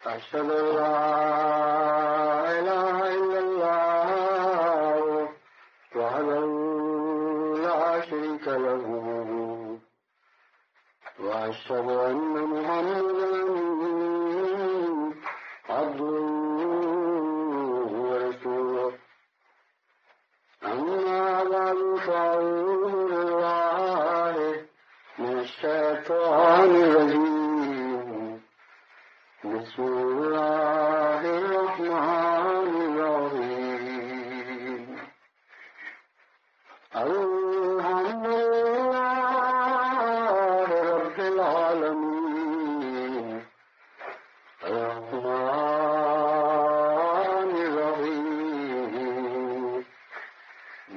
أشهد أن لا إله إلا الله وحده لا شريك له وأشهد أن محمدا عبده ورسوله أما بعد فأعوذ بالله من الشيطان الرجيم بسم الله الرحمن الرحيم الحمد لله رب العالمين الرحمن الرحيم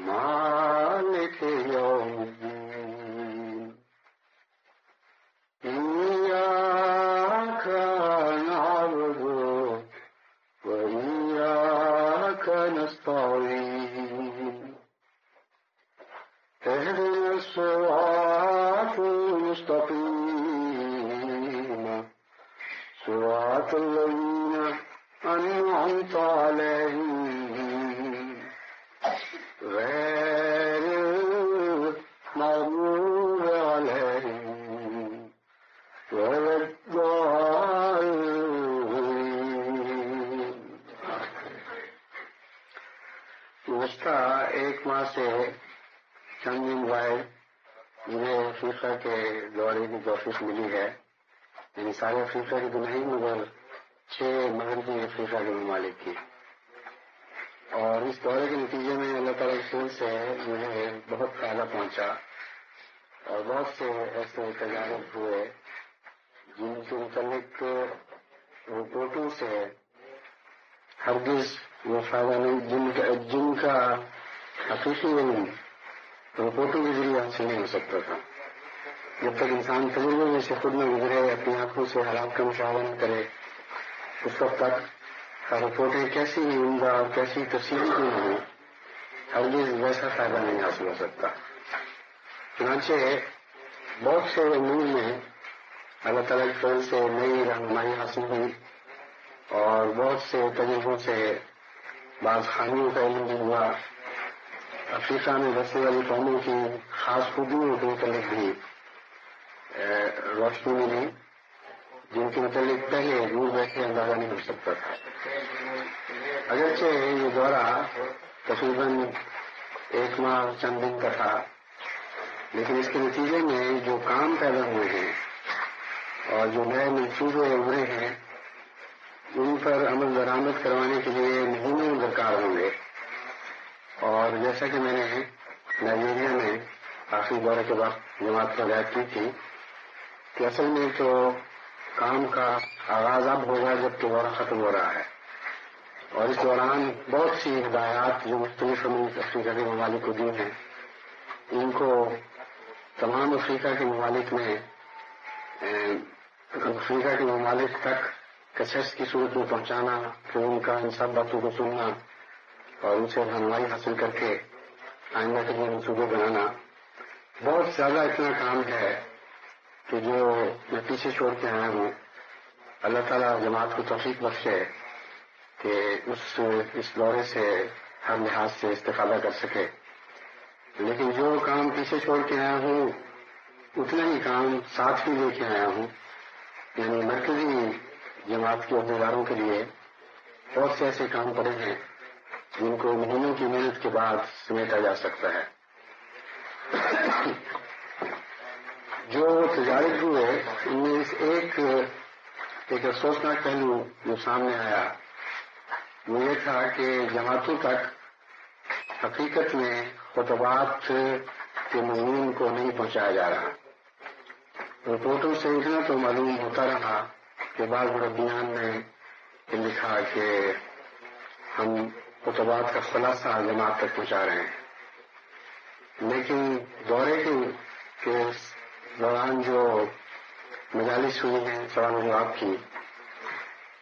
مالك يوم الدين إياك نعبد وإياك نستعين اهدنا الصراط المستقيم صراط الذين أنعمت عليهم غير المغضوب عليهم ولا الضالين. گزشتہ ایک ماہ سے چند دن بعد مجھے افریقہ کے دورے کی توفیق ملی ہے، یعنی سارے افریقہ کی تو نہیں مگر 6 مغربی افریقہ کے ممالک کی. اور اس دورے کے نتیجے میں اللہ تعالیٰ کے فضل سے مجھے بہت فائدہ پہنچا اور بہت سے ایسے تجارب ہوئے جن کے متعلق رپورٹوں سے ہرگز وہ فائدہ نہیں، جن کا حقیقی علم رپورٹوں کے ذریعے حاصل نہیں ہو سکتا تھا. جب تک انسان تجربے میں سے خود نہ گزرے، اپنی آنکھوں سے حالات کا مشاہدہ نہ کرے، اس وقت تک رپورٹیں کیسی ہی عمدہ اور کیسی تفصیلی کی ہوں ہرگز ویسا فائدہ نہیں حاصل ہو سکتا. چنانچہ بہت سے امور میں اللہ تعالیٰ کے فضل سے نئی رہنمائی حاصل ہوئی اور بہت سے تجربوں سے بعض خامیوں کا علم بھی ہوا. افریقہ میں بسنے والی قوموں کی خاص خوبیوں کے متعلق بھی روشنی ملی جن کے متعلق پہلے دور بیٹھے اندازہ نہیں ہو سکتا تھا. اگرچہ یہ دورہ تقریباً 1 ماہ چند دن کا تھا، لیکن اس کے نتیجے میں جو کام پیدا ہوئے ہیں اور جو نئے منصوبے ابھرے ہیں ان پر عمل درآمد کروانے کے لیے مہینوں درکار ہوں گے. اور جیسا کہ میں نے نائجیریا میں آخری دورے کے وقت جماعت کو ہدایت کی تھی کہ اصل میں تو کام کا آغاز اب ہوگا جب کہ دورہ ختم ہو رہا ہے، اور اس دوران بہت سی ہدایات جو مختلف افریقہ کے ممالک کو دی ہیں ان کو تمام افریقہ کے ممالک تک کچھس کی صورت میں پہنچانا، پھر ان کا ان سب باتوں کو سننا اور ان سے رہنمائی حاصل کر کے آئندہ کے لیے منصوبے بنانا بہت زیادہ اتنا کام ہے کہ جو میں پیچھے چھوڑ کے آیا ہوں. اللہ تعالیٰ جماعت کو توفیق بخشے کہ اس دورے سے ہر لحاظ سے استفادہ کر سکے. لیکن جو کام پیچھے چھوڑ کے آیا ہوں اتنا ہی کام ساتھ بھی لے کے آیا ہوں، یعنی مرکزی جماعت کے عہدیداروں کے لیے بہت سے ایسے کام پڑے ہیں جن کو مہینوں کی محنت کے بعد سمیٹا جا سکتا ہے. جو تجارب ہوئے ان میں ایک افسوسناک پہلو جو سامنے آیا وہ یہ تھا کہ جماعتوں تک حقیقت میں خطبات کے مضمون کو نہیں پہنچایا جا رہا. رپورٹوں سے اتنا تو معلوم ہوتا رہا کہ بعض مربیان نے لکھا کہ ہم خطبات کا خلاصہ جماعت تک پہنچا رہے ہیں، لیکن دورے کے دوران جو مجالس ہوئی ہیں سوال و جواب کی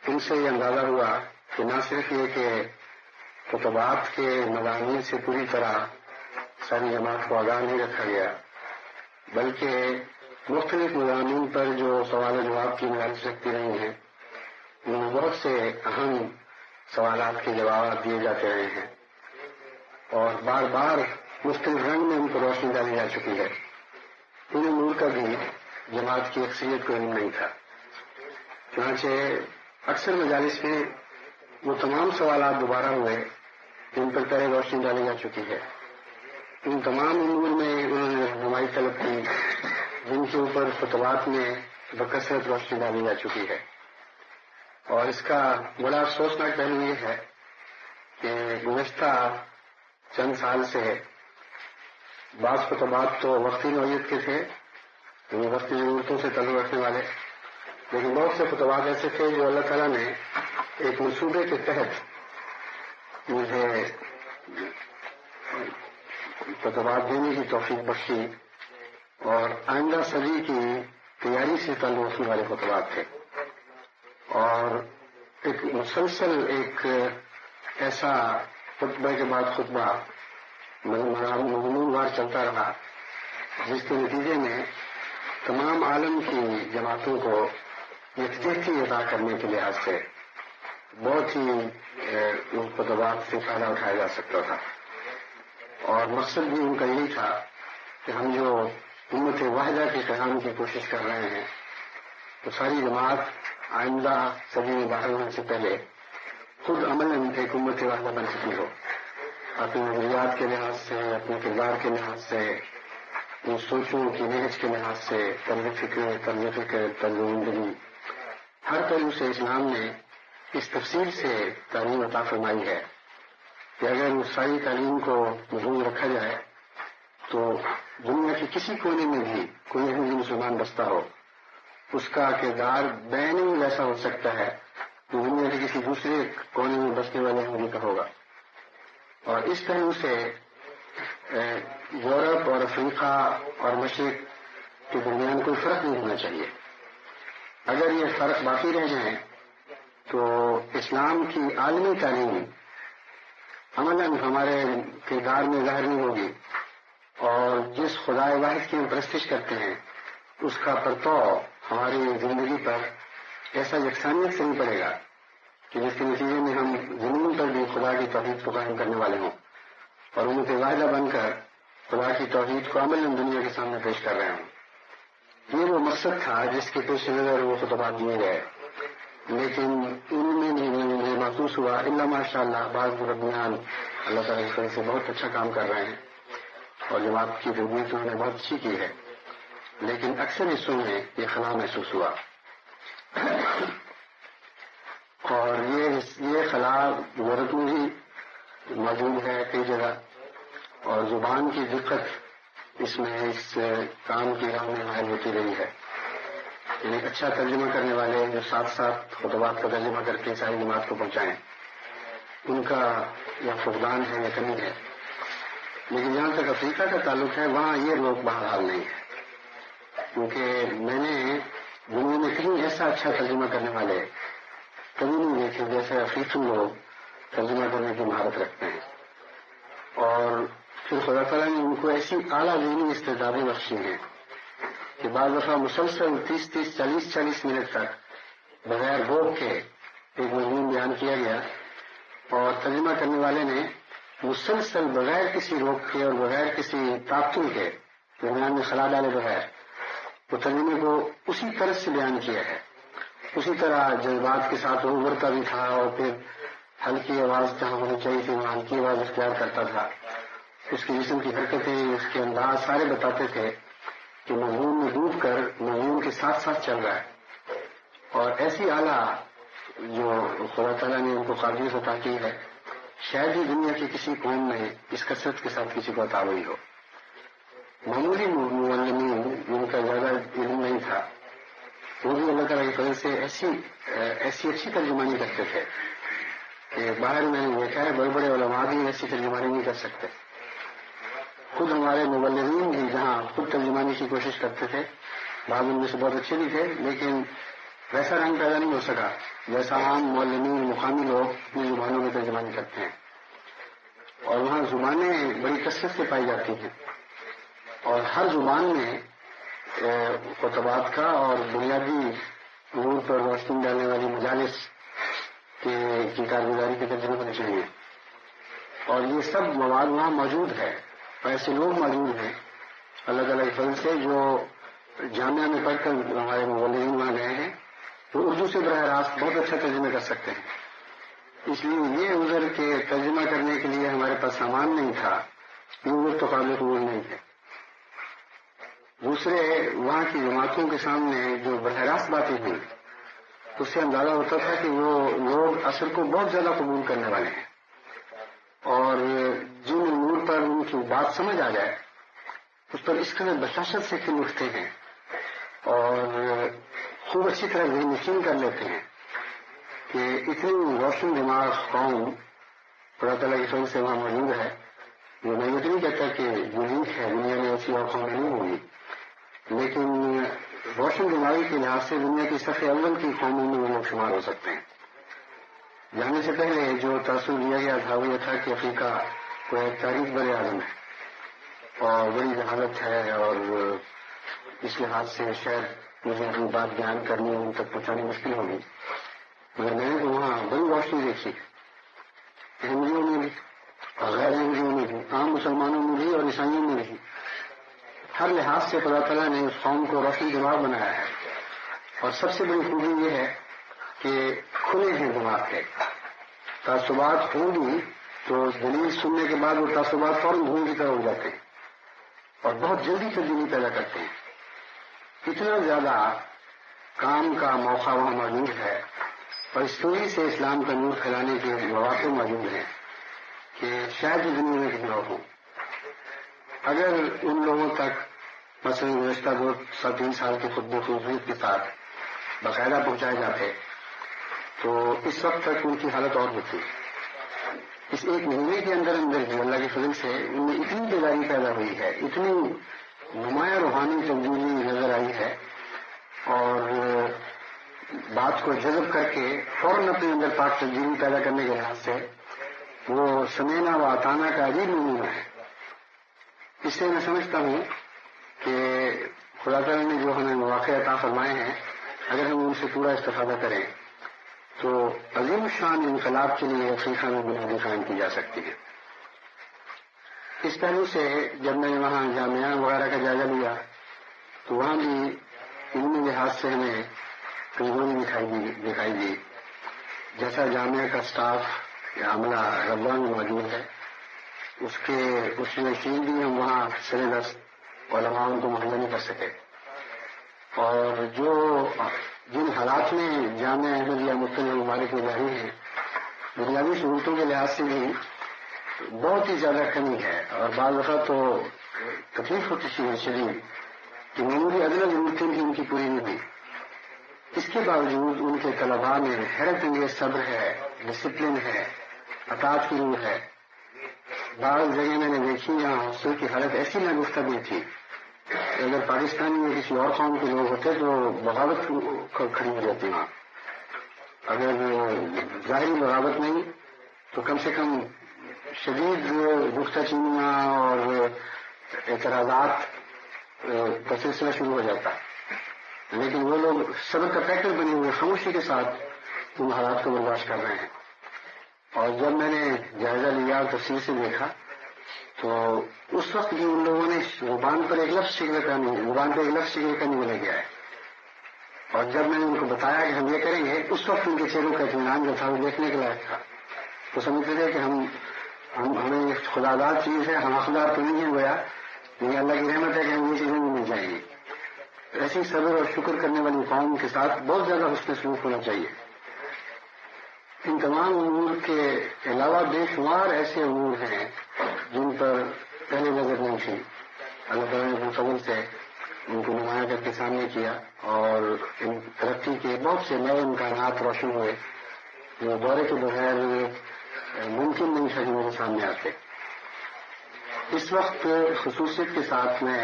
ان سے یہ اندازہ ہوا کہ نہ صرف یہ کہ خطبات کے مضامین سے پوری طرح ساری جماعت کو آگاہ نہیں رکھا گیا بلکہ مختلف مضامین پر جو سوال و جواب کی مجالس رکھتی رہی ہیں ان میں بہت سے اہم سوالات کے جوابات دیے جاتے رہے ہیں اور بار بار مختلف رنگ میں ان کو روشنی ڈالی جا چکی ہے. ان امور کا بھی جماعت کی اکثریت کو علم نہیں تھا. چنانچہ اکثر مجالس میں وہ تمام سوالات دوبارہ ہوئے جن پر پہلے روشنی ڈالی جا چکی ہے. ان تمام امور میں انہوں نے رہنمائی طلب کی جن کے اوپر خطبات میں بکثرت روشنی ڈالی جا چکی ہے. اور اس کا بڑا افسوسناک پہلو یہ ہے کہ گزشتہ چند سال سے بعض خطبات تو وقتی نوعیت کے تھے، وقتی ضرورتوں سے تعلق رکھنے والے، لیکن بہت سے خطبات ایسے تھے جو اللہ تعالیٰ نے ایک منصوبے کے تحت مجھے خطبات دینے کی توفیق بخشی اور آئندہ صدی کی تیاری سے تعلق رکھنے والے خطبات تھے. اور ایک مسلسل ایک ایسا خطبہ کے بعد خطبہ مضمون وار چلتا رہا جس کے نتیجے میں تمام عالم کی جماعتوں کو یکجہتی عطا کرنے کے لحاظ سے بہت ہی ان خطبات سے فائدہ اٹھایا جا سکتا تھا. اور مقصد بھی ان کا یہی تھا کہ ہم جو امت واحدہ کے قیام کی کوشش کر رہے ہیں تو ساری جماعت آئندہ صدی میں داخل ہونے سے پہلے خود عملاً ایک امت واحدہ بن چکی ہو، اپنے نظریات کے لحاظ سے، اپنے کردار کے لحاظ سے، ان سوچوں کی نہج کے لحاظ سے، طرز فکر، طرز زندگی، ہر پہلو سے اسلام نے اس تفصیل سے تعلیم عطا فرمائی ہے کہ اگر اس ساری تعلیم کو محفوظ رکھا جائے تو دنیا کے کسی کونے میں بھی کوئی ہندو مسلمان بستا ہو اس کا کردار بین ایسا ہو سکتا ہے جو دنیا کے کسی دوسرے کونے میں بسنے والے ہندو کا ہوگا. اور اس پہلو سے یورپ اور افریقہ اور مشرق کے درمیان کوئی فرق نہیں ہونا چاہیے. اگر یہ فرق باقی رہ جائیں تو اسلام کی عالمی تعلیم عملاً ہمارے کردار میں ظاہر نہیں ہوگی اور جس خدائے واحد کی ہم پرستش کرتے ہیں اس کا پرتو ہماری زندگی پر ایسا یکسانیت سے نہیں پڑے گا کہ جس کے نتیجے میں ہم زمین پر بھی خدا کی توحید کو قائم کرنے والے ہوں اور امت واحدہ بن کر خدا کی توحید کو عملاً دنیا کے سامنے پیش کر رہے ہوں. یہ وہ مقصد تھا جس کے پیش نظر وہ خطبات دیے گئے. لیکن ان میں بھی مجھے محسوس ہوا اللہ ماشاء اللہ بعض مربیان اللہ تعالیٰ کی طرف سے بہت اچھا کام کر رہے ہیں اور جماعت کی تربیت انہوں نے بہت اچھی کی ہے، لیکن اکثر حصوں میں یہ خلا محسوس ہوا. اور یہ خلا یورپ میں بھی موجود ہے کئی جگہ اور زبان کی دقت اس میں اس کام کی راہ میں حائل ہوتی رہی ہے. یعنی اچھا ترجمہ کرنے والے جو ساتھ ساتھ خطبات کا ترجمہ کر کے ساری جماعت کو پہنچائیں ان کا یا فقدان ہے یا کمی ہے. لیکن جہاں تک افریقہ کا تعلق ہے وہاں یہ لوگ بہرحال نہیں ہے، کیونکہ میں نے دنیا میں کہیں ایسا اچھا ترجمہ کرنے والے کبھی نہیں دیکھے جیسے افریقی لوگ ترجمہ کرنے کی مہارت رکھتے ہیں. اور پھر خدا تعالیٰ نے ان کو ایسی اعلیٰ ذہنی استعدادیں بخشی ہیں کہ بعض دفعہ مسلسل 30-40 منٹ تک بغیر روک کے ایک مضمون بیان کیا گیا اور ترجمہ کرنے والے نے مسلسل بغیر کسی روک کے اور بغیر کسی تعطل کے درمیان میں خلا ڈالے بغیر وہ ترجمے کو اسی طرح سے بیان کیا ہے. اسی طرح جذبات کے ساتھ وہ ابھرتا بھی تھا اور پھر ہلکی آواز جہاں ہونی چاہیے تھی وہاں ہلکی آواز اختیار کرتا تھا. اس کی جسم کی حرکتیں، اس کے انداز سارے بتاتے تھے کہ مضمون میں ڈوب کر مضمون کے ساتھ ساتھ چل رہا ہے. اور ایسی اعلیٰ جو خدا تعالیٰ نے ان کو قابلیت عطا کی ہے شاید ہی دنیا کے کسی قوم میں اس کثرت کے ساتھ کسی کو عطا ہوئی ہو. معمولی معلمین جن کا زیادہ علم نہیں تھا وہ بھی اللہ تعالیٰ کی فضل سے ایسی اچھی ترجمانی کرتے تھے کہ باہر میں نے دیکھا ہے بڑے بڑے علماء بھی ایسی ترجمانی نہیں کر سکتے. خود ہمارے مبلغین بھی جہاں خود ترجمانی کی کوشش کرتے تھے بعض ان میں سے بہت اچھے بھی تھے لیکن ویسا رنگ پیدا نہیں ہو سکا جیسا عام معلمین مقامی لوگ اپنی زبانوں میں ترجمانی کرتے ہیں. اور وہاں زبانیں بڑی کثرت سے پائی جاتی ہیں اور ہر زبان میں خطبات کا اور بنیادی نور پر روشنی ڈالنے والی مجالس کی کارگزاری کے ترجمے ہونے چاہیے. اور یہ سب مواد وہاں موجود ہے. ایسے لوگ موجود ہیں الگ الگ فضل سے جو جامعہ میں پڑھ کر ہمارے مولین وہاں گئے ہیں، وہ اردو سے براہ راست بہت اچھا ترجمہ کر سکتے ہیں. اس لیے یہ عذر کے ترجمہ کرنے کے لیے ہمارے پاس سامان نہیں تھا، یہ عذر تو قابل قبول نہیں ہے. دوسرے، وہاں کی جماعتوں کے سامنے جو براہ راست باتیں ہوئی اس سے اندازہ ہوتا تھا کہ وہ لوگ اثر کو بہت زیادہ قبول کرنے والے ہیں، اور جن امور پر ان کی بات سمجھ آ جائے اس پر اس قدر بشاشت سے کھل اٹھتے ہیں اور خوب اچھی طرح ذہن نشین کر لیتے ہیں کہ اتنی روشن دماغ قوم اللہ تعالیٰ کی فضل سے وہاں موجود ہے. جو میں یہ نہیں کہتا کہ یونیک ہے، دنیا میں ایسی اور قوم نہیں ہوگی، لیکن روشن دماغی کے لحاظ سے دنیا کی صف اول کی قوموں میں وہ لوگ شمار ہو سکتے ہیں. جانے سے پہلے جو تاثر لیا گیا تھا وہ یہ تھا کہ افریقہ کو ایک تاریخ بر اعظم ہے اور بڑی جہالت ہے، اور اس لحاظ سے شاید مجھے اپنی بات بیان کرنی ان تک پہنچانی مشکل ہوگی. مگر میں نے تو وہاں بڑی روشنی دیکھی، احمدیوں میں بھی اور غیر احمدیوں میں بھی، عام مسلمانوں میں بھی اور عیسائیوں میں بھی. ہر لحاظ سے خدا تعالیٰ نے اس قوم کو روشن دماغ بنایا ہے. اور سب سے بڑی خوبی یہ ہے کہ کھلے ہیں دماغ کے. تعصبات ہوں گی تو دلیل سننے کے بعد وہ تعصبات فوراً دھوئیں کی طرح ہو جاتے ہیں اور بہت جلدی تبدیلی پیدا کرتے ہیں. اتنا زیادہ کام کا موقع وہاں موجود ہے اور اسٹوری سے اسلام کا نور پھیلانے کے مواقع موجود ہیں کہ شاید دنیا میں کتنا ہو. اگر ان لوگوں تک مثلا گزشتہ 2-3 سال کے خطبے خصوصیت کے ساتھ باقاعدہ پہنچائے جاتے تو اس وقت تک ان کی حالت اور ہوتی. اس ایک مہینے کے اندر اندر ہی اللہ کے فضل سے ان میں اتنی بیداری پیدا ہوئی ہے، اتنی نمایاں روحانی تبدیلی نظر آئی ہے، اور بات کو جذب کر کے فوراً اپنے اندر پاک تبدیلی پیدا کرنے کے لحاظ سے وہ سمینا و عطانا کا عجیب نمونہ ہے. اس سے میں سمجھتا ہوں کہ خدا تعالیٰ نے جو ہمیں مواقع عطا فرمائے ہیں اگر ہم ان سے پورا استفادہ کریں تو عظیم شان انقلاب کے لیے افریقہ میں بنیادی قائم کی جا سکتی ہے. اس پہلو سے جب میں نے وہاں جامعہ وغیرہ کا جائزہ لیا تو وہاں بھی علمی لحاظ سے ہمیں کمزوری دکھائی دی. جیسا جامعہ کا اسٹاف یا عملہ ربوہ میں موجود ہے اس میں بھی ہم وہاں سلیبس علماء ان کو مہیا نہیں کر سکے. اور جن حالات میں جامعہ احمدیہ مختلف ممالک میں جاری ہیں بنیادی سہولتوں کے لحاظ سے بھی بہت ہی زیادہ کمی ہے، اور بعض دفعہ تو تکلیف ہوتی سی شدید کہ معمولی ادنی ضرورتیں بھی ان کی پوری نہیں ہوئی. اس کے باوجود ان کے طلباء میں حیرت انگیز صبر ہے، ڈسپلن ہے، اطاعت کی روح ہے. بعض جگہ میں نے دیکھی یہاں ہاسٹل کی حالت ایسی ناگفتہ بھی تھی کہ اگر پاکستانی یا کسی اور قوم کے لوگ ہوتے تو بغاوت کھڑی ہو جاتی. وہاں اگر ظاہری بغاوت نہیں تو کم سے کم شدید گفتہ چینیاں اور اعتراضات کا سلسلہ شروع ہو جاتا. لیکن وہ لوگ صبر کا پیکر بنے ہوئے خاموشی کے ساتھ ان حالات کو برداشت کر رہے ہیں. اور جب میں نے جائزہ لیا اور تفصیل سے دیکھا تو اس وقت بھی ان لوگوں نے زبان پر ایک لفظ شکر کا نہیں بولا گیا ہے. اور جب میں نے ان کو بتایا کہ ہم یہ کریں گے اس وقت ان کے چہروں کا اطمینان جو تھا وہ دیکھنے کے لائق تھا. تو سمجھتے تھے کہ ہمیں خداداد چیز ہے، ہم حقدار تو نہیں ہے گویا، لیکن اللہ کی رحمت ہے کہ ہم یہ چیزیں بھی مل جائیں گی. ایسی صبر اور شکر کرنے والی قوم کے ساتھ بہت زیادہ حسن سلوک ہونا چاہیے. ان تمام امور کے علاوہ بے شمار ایسے امور ہیں جن پر پہلے نظر نہیں تھی. اللہ تعالیٰ نے اپنے فضل سے ان کو نمایاں کر کے سامنے کیا اور ان ترقی کے بہت سے نئے امکانات روشن ہوئے جو دورے کے بغیر ممکن نہیں تھا کہ میرے سامنے آتے. اس وقت خصوصیت کے ساتھ میں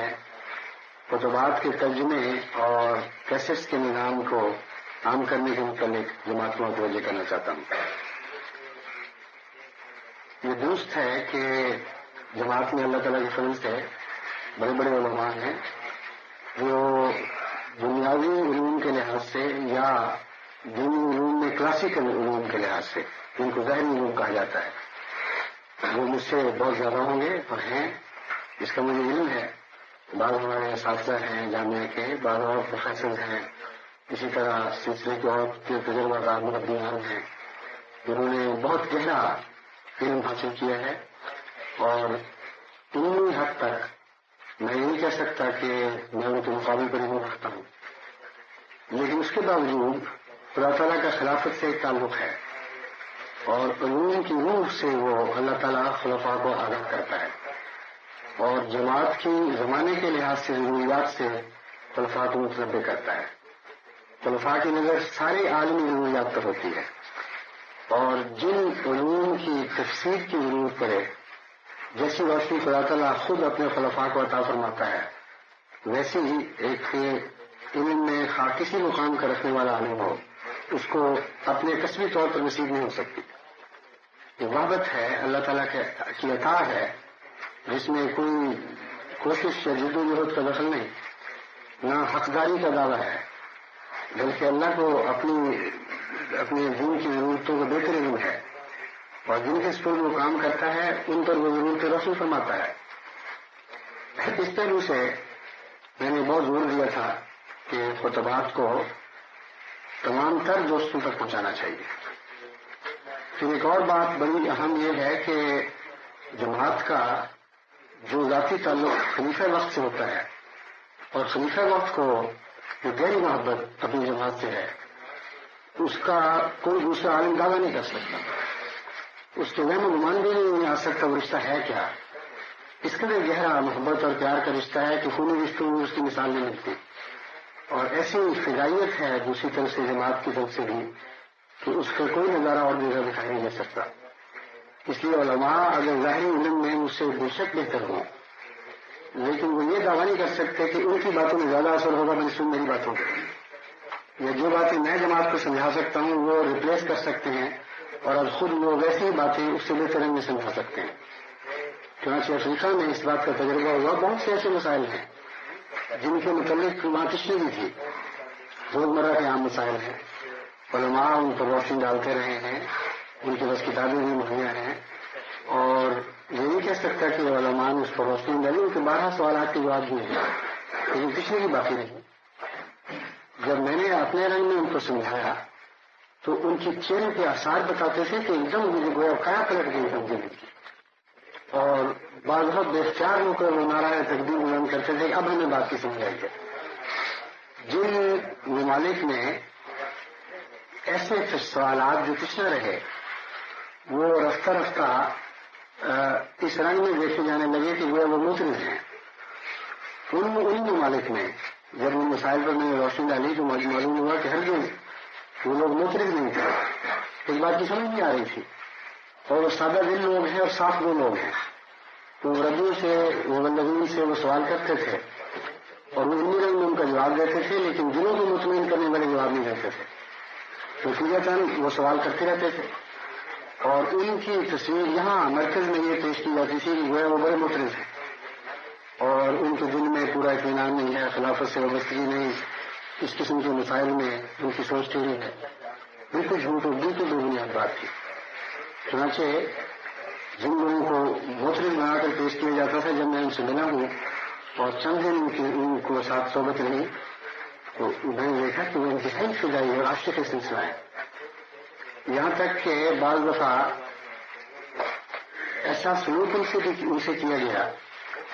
خطبات کے ترجمے اور کیسٹس کے نظام کو عام کرنے کے متعلق جماعت کو متوجہ کرنا چاہتا ہوں. یہ درست ہے کہ جماعت میں اللہ تعالیٰ کے فضل سے بڑے بڑے علماء ہیں جو دنیاوی علوم کے لحاظ سے یا دینی علوم میں کلاسیکل علوم کے لحاظ سے، جن کو ظاہری علوم کہا جاتا ہے، وہ مجھ سے بہت زیادہ ہوں گے اور ہیں، جس کا مجھے علم ہے۔ بعض ہمارے اساتذہ ہیں جامعہ کے، بعض اور پروفیسر ہیں، اسی طرح سلسلے کے اور تجربہ کار مربیان ہیں، جنہوں نے بہت گہرا علم حاصل کیا ہے، اور علمی حد تک میں یہ نہیں کہہ سکتا کہ میں ان کے مقابل پر علم رکھتا ہوں، لیکن اس کے باوجود خدا تعالیٰ کا خلافت سے ایک تعلق ہے، اور علوم کی روح سے وہ اللہ تعالیٰ خلفاء کو آگاہ کرتا ہے، اور جماعت کی زمانے کے لحاظ سے ضروریات سے خلفاء کو متنبع کرتا ہے۔ خلفاء کی نظر سارے عالمی ضروریات پر ہوتی ہے، اور جن علوم کی تفسیر کی ضرورت پڑے، جیسی روشنی خدا تعالیٰ خود اپنے خلفاء کو عطا فرماتا ہے، ویسی ہی ایک علم میں خواہ کسی مقام کا رکھنے والا عالم ہو، اس کو اپنے کسبی طور پر نصیب نہیں ہو سکتی۔ یہ وحدت ہے، اللہ تعالیٰ کی عطا ہے، جس میں کوئی کوشش یا جدوجہد کا دخل نہیں، نہ حقداری کا دعویٰ ہے، بلکہ اللہ کو اپنے دین کی ضرورتوں کا بہتر علم ہے، اور جن کے سپرد وہ کام کرتا ہے ان پر وہ ضرورتیں روشن فرماتا ہے۔ اس پہلو سے میں نے بہت زور دیا تھا کہ خطبات کو تمام تر دوستوں تک پہنچانا چاہیے۔ پھر ایک اور بات بڑی اہم یہ ہے کہ جماعت کا جو ذاتی تعلق خلیفہ وقت سے ہوتا ہے، اور خلیفہ وقت کو جو گہری محبت اپنی جماعت سے ہے، اس کا کوئی دوسرا عالم دعویٰ نہیں کر سکتا، اس کے وہم و گمان بھی نہیں آ سکتا وہ رشتہ ہے کیا۔ اس کا گہرا محبت اور پیار کا رشتہ ہے کہ خونی رشتوں میں اس کی مثال نہیں ملتی، اور ایسی فدائیت ہے دوسری طرف سے جماعت کی طرف سے بھی کہ اس کا کوئی نظارہ اور جگہ دکھائی نہیں دے سکتا۔ اس لیے علماء اگر ظاہری علم میں مجھ سے بے شک بہتر ہوں، لیکن وہ یہ دعویٰ نہیں کر سکتے کہ ان کی باتوں میں زیادہ اثر ہوگا بنسبت میری باتوں کے، یا جو باتیں میں جماعت کو سمجھا سکتا ہوں وہ ریپلیس کر سکتے ہیں، اور اب خود وہ ویسی باتیں اس سے بہتر رنگ میں سمجھا سکتے ہیں۔ چنانچہ افریقہ میں اس بات کا تجربہ ہوا، بہت سے ایسے مسائل ہیں جن کے متعلق وہاں تشریح بھی تھی، روزمرہ کے عام مسائل ہیں، علماء ان پر روشنی ڈالتے رہے ہیں، ان کے پاس کتابیں بھی مہیا ہیں، اور یہ نہیں کہہ سکتا کہ علماء نے اس پر روشنی ڈالی، ان کے 12 سوالات کے جواب دیے ہیں، لیکن تشریح بھی باقی نہیں۔ جب میں نے اپنے رنگ میں ان کو سمجھایا تو ان کی چہرے کے آثار بتاتے تھے کہ ایک دم مجھے گویا کیا پلٹ گئی تبدیلی کی، اور بعض وقت بے اختیار ہو کر وہ نعرہ تکبیر بلند کرتے تھے اب ہمیں بات کی سمجھ آئی ہے۔ جن ممالک میں ایسے سوالات جو پچھلے رہے وہ رفتہ رفتہ اس رنگ میں دیکھے جانے لگے کہ وہ معترض ہیں، ان ممالک میں جب ان مسائل پر میں نے روشنی ڈالی تو معلوم ہوا کہ ہرگز وہ لوگ معترض نہیں تھے، اس بات کی سمجھ نہیں آ رہی تھی، اور وہ سادہ دل لوگ ہیں اور صاف وہ لوگ ہیں، تو ربیوں سے مبلغین سے وہ سوال کرتے تھے اور وہ علمی رنگ میں ان کا جواب دیتے تھے، لیکن دلوں کو مطمئن کرنے والے جواب نہیں دیتے تھے، تو نتیجتاً وہ سوال کرتے رہتے تھے، اور ان کی تصویر یہاں مرکز میں یہ پیش کی جاتی تھی کہ وہ بڑے معترض ہیں، اور ان کے دل میں پورا اطمینان نہیں ہے، خلافت سے وابستگی نہیں، اس قسم کے مسائل میں ان کی سوچ ٹیڑھی ہے، بالکل جھوٹ اور بالکل بے بنیاد بات تھی۔ چنانچہ جن لوگوں کو معترض بنا کر پیش کیا جاتا تھا، جب میں ان سے ملا ہوں اور چند دن ان کو ساتھ صحبت رہی تو میں نے دیکھا کہ وہ انتہائی فدائی اور عاشق سلسلہ ہے، یہاں تک کہ بعض دفعہ ایسا سلوک ان سے کیا گیا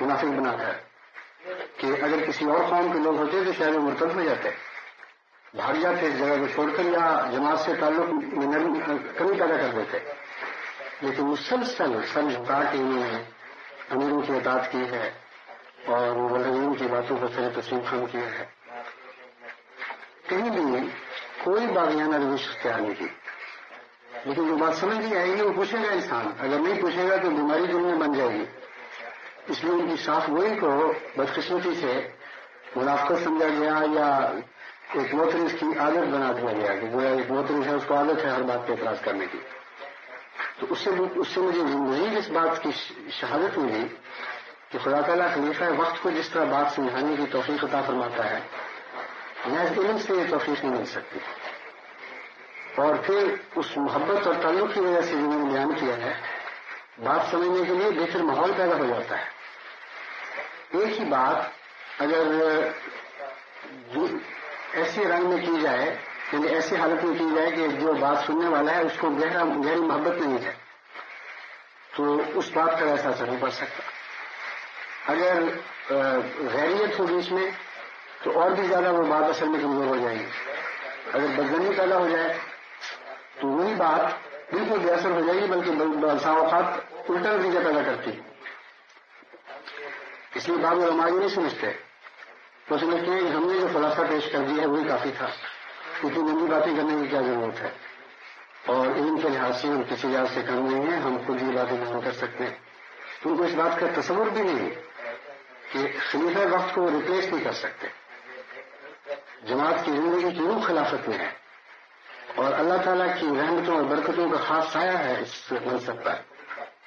منافق بنا کر کہ اگر کسی اور قوم کے لوگ ہوتے تو شاید وہ مرتد ہو جاتے، بھاگ جاتے اس جگہ کو چھوڑ کر، یا جماعت سے تعلق میں کمی پیدا کر دیتے، لیکن مسلسل سر جھکا کے انہوں نے امیروں کی اطاعت کی ہے اور مبلغین کی باتوں پر سر تسلیم خم کیا ہے، کہیں بھی کوئی باغیانہ روش اختیار نہیں کی۔ لیکن جو بات سمجھ نہیں آئے گی وہ پوچھے گا انسان، اگر نہیں پوچھے گا تو بیماری دل میں بن جائے گی، اس لیے ان کی صاف گوئی کو بدقسمتی سے منافقت سمجھا گیا یا ایک معترض کی عادت بنا دیا گیا کہ گویا ایک معترض ہے اس کو عادت ہے ہر بات پہ اعتراض کرنے کی۔ تو اس سے مجھے مزید اس بات کی شہادت ملی کہ خدا تعالیٰ خلیفہ وقت کو جس طرح بات سمجھانے کی توفیق عطا فرماتا ہے، محض علم سے یہ توفیق نہیں مل سکتی. اور پھر اس محبت اور تعلق کی وجہ سے جو میں نے بیان کیا ہے، بات سمجھنے کے لیے بہتر ماحول پیدا ہو جاتا ہے. ایک ہی بات اگر ایسے رنگ میں کی جائے، یعنی ایسی حالت میں کی جائے کہ جو بات سننے والا ہے اس کو گہری محبت نہیں ہے، تو اس بات کا ایسا اثر نہیں پڑ سکتا. اگر غیریت ہو بیچ میں تو اور بھی زیادہ وہ بات اصل میں کمزور ہو جائے گی. اگر بدگنی پیدا ہو جائے تو وہی بات بالکل بے اثر ہو جائے گی، بلکہ بعض اوقات الٹا نتیجہ پیدا کرتی ہے. اس لیے بعض علماء یہ نہیں سمجھتے، وہ سمجھتے ہیں کہ ہم نے جو خلاصہ پیش کر دیا ہے وہی کافی تھا، کیونکہ نئی باتیں کرنے کی کیا ضرورت ہے، اور علم کے لحاظ سے ہم کسی لحاظ سے کم نہیں ہیں، ہم خود یہ باتیں نہیں کر سکتے. ان کو اس بات کا تصور بھی نہیں کہ خلیفہ وقت کو ریپلیس نہیں کر سکتے. جماعت کی زندگی کی روح خلافت میں ہے، اور اللہ تعالیٰ کی رحمتوں اور برکتوں کا خاص سایہ ہے اس منصب پر.